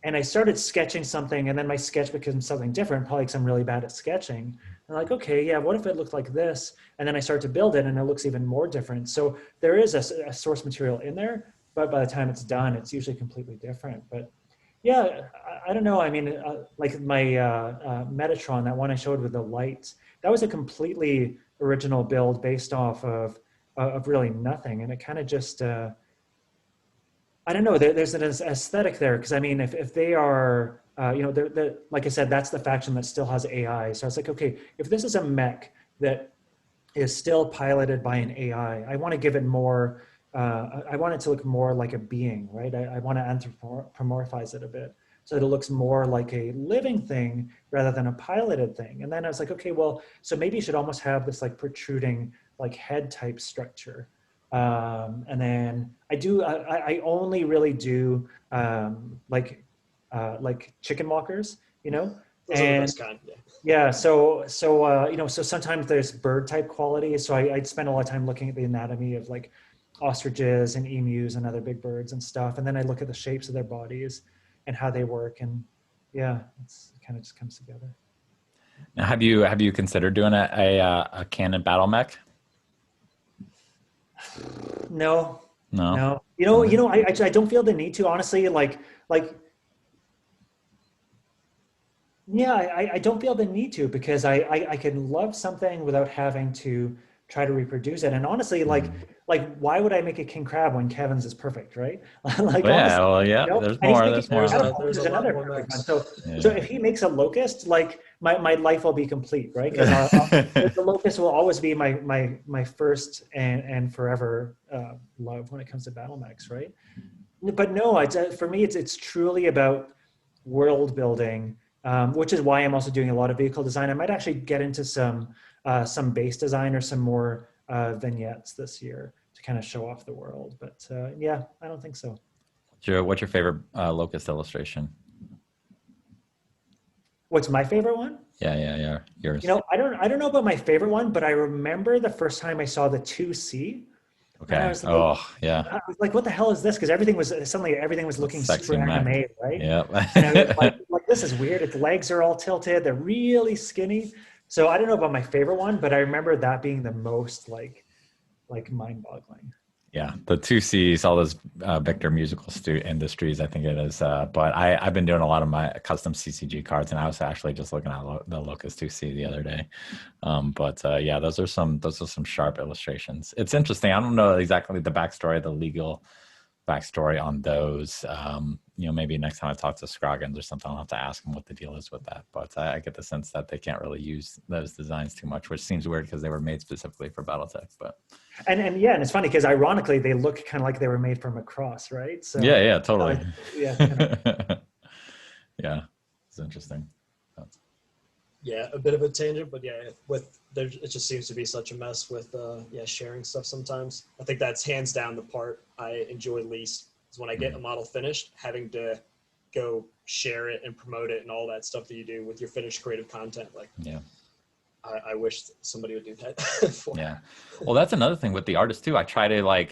I started sketching something, and then my sketch became something different, probably because I'm really bad at sketching. And like, okay, yeah, what if it looked like this? And then I start to build it and it looks even more different. So there is a source material in there, but by the time it's done, it's usually completely different. But yeah, I don't know. I mean, like my Metatron, that one I showed with the lights, that was a completely original build based off of really nothing. And it kind of just, I don't know, there's an aesthetic there. Because I mean, if they are, they're, like I said, that's the faction that still has AI. So I was like, okay, if this is a mech that is still piloted by an AI, I want to give it more, I want it to look more like a being, right? I want to anthropomorphize it a bit so that it looks more like a living thing rather than a piloted thing. And then I was like, okay, well, so maybe you should almost have this like protruding like head type structure. And then I only really do like chicken walkers, Those are the best kind. Yeah, so sometimes there's bird type quality. So I'd spend a lot of time looking at the anatomy of like ostriches and emus and other big birds and stuff, and then I look at the shapes of their bodies and how they work, and yeah, it kind of just comes together. Now, have you considered doing a canon battle mech? No. No. I don't feel the need to, honestly. Yeah, I don't feel the need to, because I can love something without having to try to reproduce it. And honestly, like why would I make a king crab when Kevin's is perfect, right? There's more. There's another perfect one. So if he makes a locust, like my life will be complete, right? Because the locust will always be my first and forever love when it comes to battle mechs, right? But no, for me, it's truly about world building. Which is why I'm also doing a lot of vehicle design. I might actually get into some base design or some more vignettes this year to kind of show off the world. But yeah, I don't think so. What's your favorite locust illustration? What's my favorite one? Yeah. Yours. I don't know about my favorite one, but I remember the first time I saw the 2C. Okay. I was like, yeah. I was like, what the hell is this? Because everything was looking Sexy super mech. anime, right? Yeah. And I was like, this is weird. Its legs are all tilted. They're really skinny. So I don't know about my favorite one, but I remember that being the most like mind-boggling. Yeah, the 2Cs, all those Victor Musical Industries, I think it is. But I've been doing a lot of my custom CCG cards, and I was actually just looking at the Locust 2C the other day. Yeah, those are some sharp illustrations. It's interesting. I don't know exactly the backstory, the legal backstory on those. Maybe next time I talk to Scroggins or something, I'll have to ask him what the deal is with that. But I get the sense that they can't really use those designs too much, which seems weird because they were made specifically for BattleTech. But and it's funny because ironically they look kind of like they were made from a cross, right? So yeah, totally. Yeah, It's interesting. Yeah, a bit of a tangent, but yeah, it just seems to be such a mess with sharing stuff sometimes. I think that's hands down the part I enjoy least is when I get a model finished, having to go share it and promote it and all that stuff that you do with your finished creative content. Like, Yeah. I wish somebody would do that. Yeah. Well, that's another thing with the artists too. I try to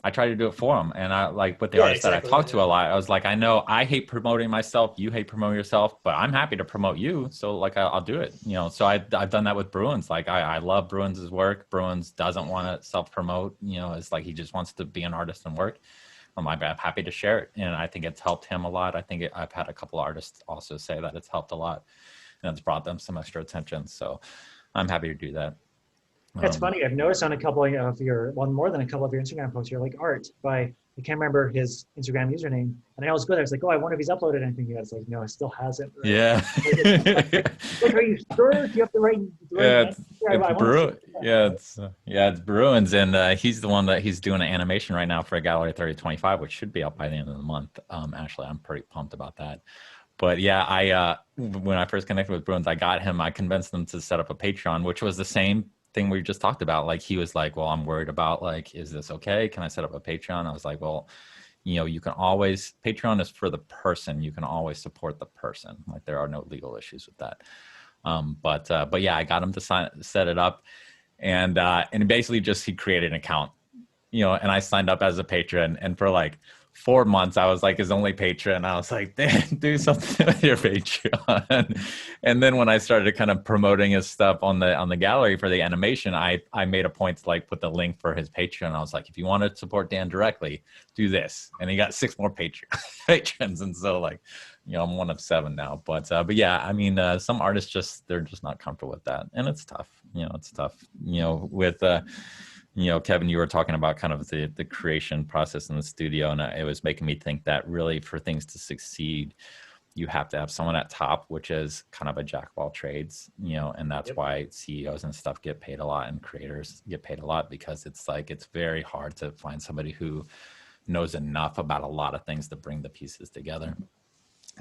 I try to do it for them. And I like with the artists that I talk to a lot, I was like, I know I hate promoting myself. You hate promoting yourself, but I'm happy to promote you. So like, I'll do it, you know? So I've done that with Bruins. Like I love Bruins's work. Bruins doesn't want to self-promote, you know, it's like, he just wants to be an artist and work. I'm happy to share it. And I think it's helped him a lot. I think I've had a couple of artists also say that it's helped a lot and it's brought them some extra attention. So I'm happy to do that. It's funny. I've noticed on a couple of your, well, more than a couple of your Instagram posts, you're like Art by, I can't remember his Instagram username. And I always go there. It's like, oh, I wonder if he's uploaded anything yet. It's like, no, it still hasn't. Right? Yeah. Like, are you sure? Do you have the right? It's Bruins, and he's the one that he's doing an animation right now for a Gallery 3025, which should be out by the end of the month. Actually, I'm pretty pumped about that. But yeah, when I first connected with Bruins, I convinced them to set up a Patreon, which was the same thing we just talked about. Like, he was like, well, I'm worried about, like, is this okay? Can I set up a Patreon? I was like, well, you know, you can always, Patreon is for the person. You can always support the person. Like, there are no legal issues with that. But yeah, I got him to set it up, and basically just, he created an account, you know, and I signed up as a patron, and for like 4 months, I was like his only patron. I was like, Dan, do something with your Patreon. And then when I started kind of promoting his stuff on the gallery for the animation, I made a point to like put the link for his Patreon. I was like, if you want to support Dan directly, do this. And he got 6 more patrons. And so, like, you know, I'm one of 7 now. But yeah, I mean, some artists they're just not comfortable with that. And it's tough. You know, it's tough, you know, with you know, Kevin, you were talking about kind of the creation process in the studio, and it was making me think that really for things to succeed, you have to have someone at top, which is kind of a jack of all trades, you know, and that's why CEOs and stuff get paid a lot and creators get paid a lot, because it's like, it's very hard to find somebody who knows enough about a lot of things to bring the pieces together.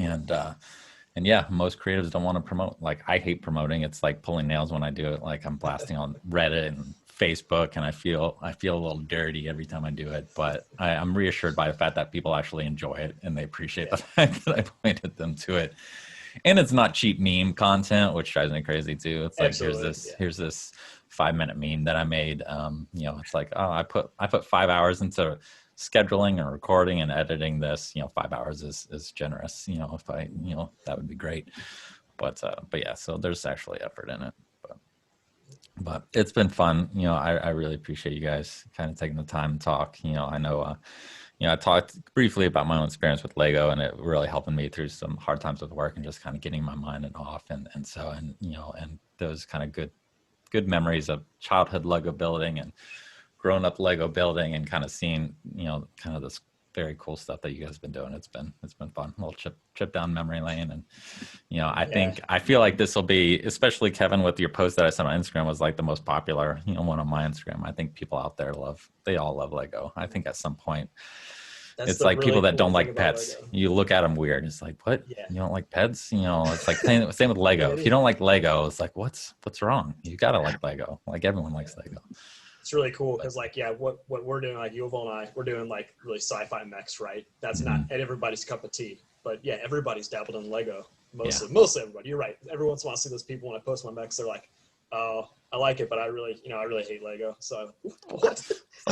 And yeah, most creatives don't want to promote. Like, I hate promoting. It's like pulling nails when I do it. Like, I'm blasting on Reddit and Facebook, and I feel a little dirty every time I do it. But I'm reassured by the fact that people actually enjoy it and they appreciate the fact that I pointed them to it. And it's not cheap meme content, which drives me crazy too. It's like, here's this 5-minute meme that I made. You know, it's like, oh, I put 5 hours into scheduling and recording and editing this. You know, 5 hours is generous. You know, that would be great. But yeah, so there's actually effort in it. But it's been fun. You know, I really appreciate you guys kind of taking the time to talk. You know, I know, you know, I talked briefly about my own experience with Lego, and it really helping me through some hard times with work and just kind of getting my mind off. And you know, and those kind of good memories of childhood Lego building and grown up Lego building, and kind of seeing, you know, kind of this very cool stuff that you guys have been doing. It's been fun. A little trip down memory lane. And, you know, I feel like this will be, especially Kevin, with your post that I sent on Instagram, was like the most popular, you know, one on my Instagram. I think people out there they all love Lego. I think at some point, it's like really people that don't like pets. Lego. You look at them weird. It's like, what? Yeah. You don't like pets? You know, it's like same with Lego. If you don't like Lego, it's like, what's wrong? You gotta like Lego. Like, everyone likes Lego. It's really cool because, like, yeah, what we're doing, like Yuval and I, we're doing like really sci-fi mechs, right? That's not everybody's cup of tea, but yeah, everybody's dabbled in Lego. Mostly everybody. You're right. Every once in a while, I see those people when I post my mechs. They're like, "Oh, I like it, but I really hate Lego." So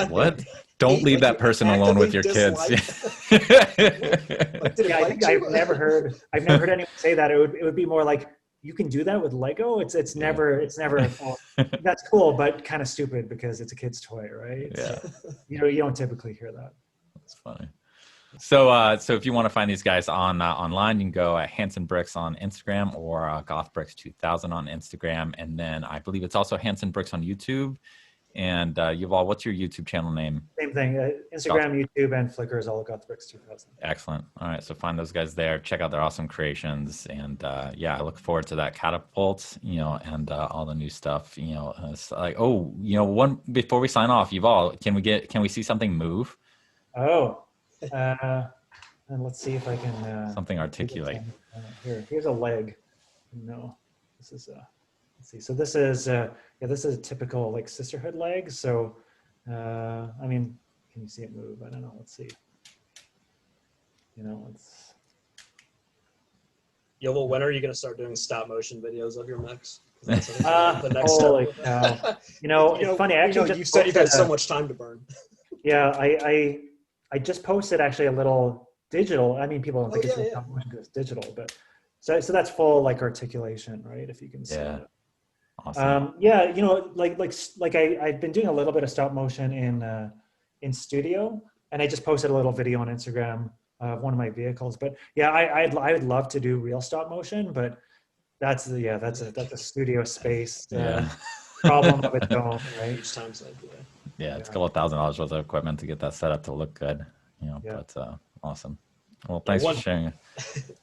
what? Don't leave that person alone with your kids. I've never heard anyone say that. It would be more like, you can do that with Lego. It's never that's cool, but kind of stupid because it's a kid's toy, right? Yeah. So, you don't typically hear that. That's funny. So if you want to find these guys online, you can go at Hansen Bricks on Instagram, or Gothbricks 2000 on Instagram, and then I believe it's also Hansen Bricks on YouTube. And Yuval, what's your YouTube channel name? Same thing. Instagram, YouTube, and Flickr is all Gothbricks 2000. Excellent. All right, so find those guys there. Check out their awesome creations, and yeah, I look forward to that Catapult, you know, and all the new stuff. You know, it's like, oh, you know, one before we sign off, Yuval, can we see something move? Oh, and let's see if I can something articulate. Here's a leg. No, this is let's see. So this is this is a typical like sisterhood leg. So I mean, can you see it move? I don't know. Let's see. You know, Yuval, when are you going to start doing stop motion videos of your mechs? That's the next holy step. cow. It's funny. I actually just you said you've had posted so much time to burn. Yeah, I just posted actually a little digital. I mean, people don't think it's yeah. stop motion because it's digital, but so that's full like articulation, right? If you can see Yeah. it. Awesome. Yeah, I've been doing a little bit of stop motion in studio, and I just posted a little video on Instagram of one of my vehicles. But yeah, I would love to do real stop motion, but that's a studio space Yeah. problem of its own, right? Huge time save. Yeah, it's a couple $1,000 worth of equipment to get that set up to look good, Yeah. but awesome. Well, thanks for sharing.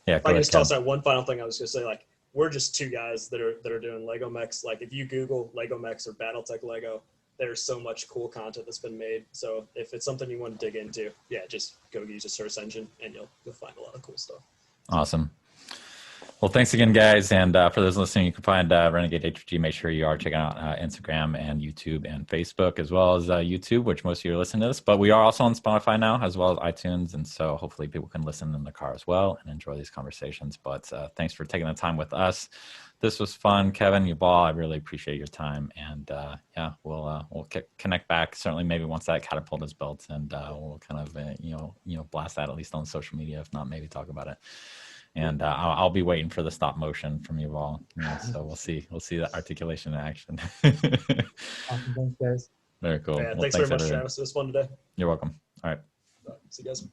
Yeah, if I can just toss out one final thing, I was going to say, like, we're just two guys that are doing Lego mechs. Like, if you Google Lego mechs or BattleTech Lego, there's so much cool content that's been made. So if it's something you want to dig into, yeah, just go use a search engine and you'll find a lot of cool stuff. Awesome. Well, thanks again, guys. And for those listening, you can find Renegade HPG. Make sure you are checking out Instagram and YouTube and Facebook, as well as YouTube, which most of you are listening to this. But we are also on Spotify now, as well as iTunes. And so hopefully people can listen in the car as well and enjoy these conversations. But thanks for taking the time with us. This was fun. Kevin, Yuval, I really appreciate your time. And yeah, we'll connect back, certainly maybe once that Catapult is built. And we'll kind of, blast that at least on social media, if not, maybe talk about it. And I'll be waiting for the stop motion from Yuval. So we'll see that articulation in action. Awesome. Thanks, guys. Very cool. Yeah, thanks very much, Travis. It was fun today. You're welcome. All right. See you guys.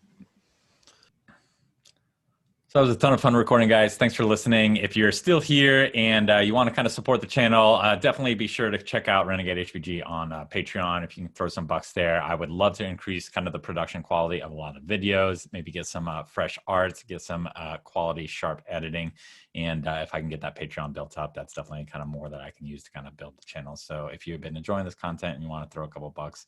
So that was a ton of fun recording, guys. Thanks for listening. If you're still here and you want to kind of support the channel, definitely be sure to check out Renegade HPG on Patreon. If you can throw some bucks there, I would love to increase kind of the production quality of a lot of videos, maybe get some fresh art, get some quality, sharp editing. And if I can get that Patreon built up, that's definitely kind of more that I can use to kind of build the channel. So if you've been enjoying this content and you want to throw a couple bucks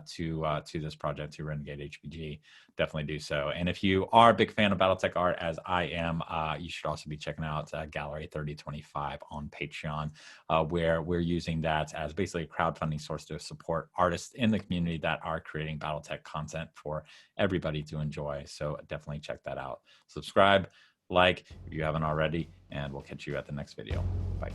to this project, to Renegade HPG, definitely do so. And if you are a big fan of BattleTech art, as I am, you should also be checking out Gallery 3025 on Patreon, where we're using that as basically a crowdfunding source to support artists in the community that are creating BattleTech content for everybody to enjoy. So definitely check that out. Subscribe, like if you haven't already, and we'll catch you at the next video. Bye.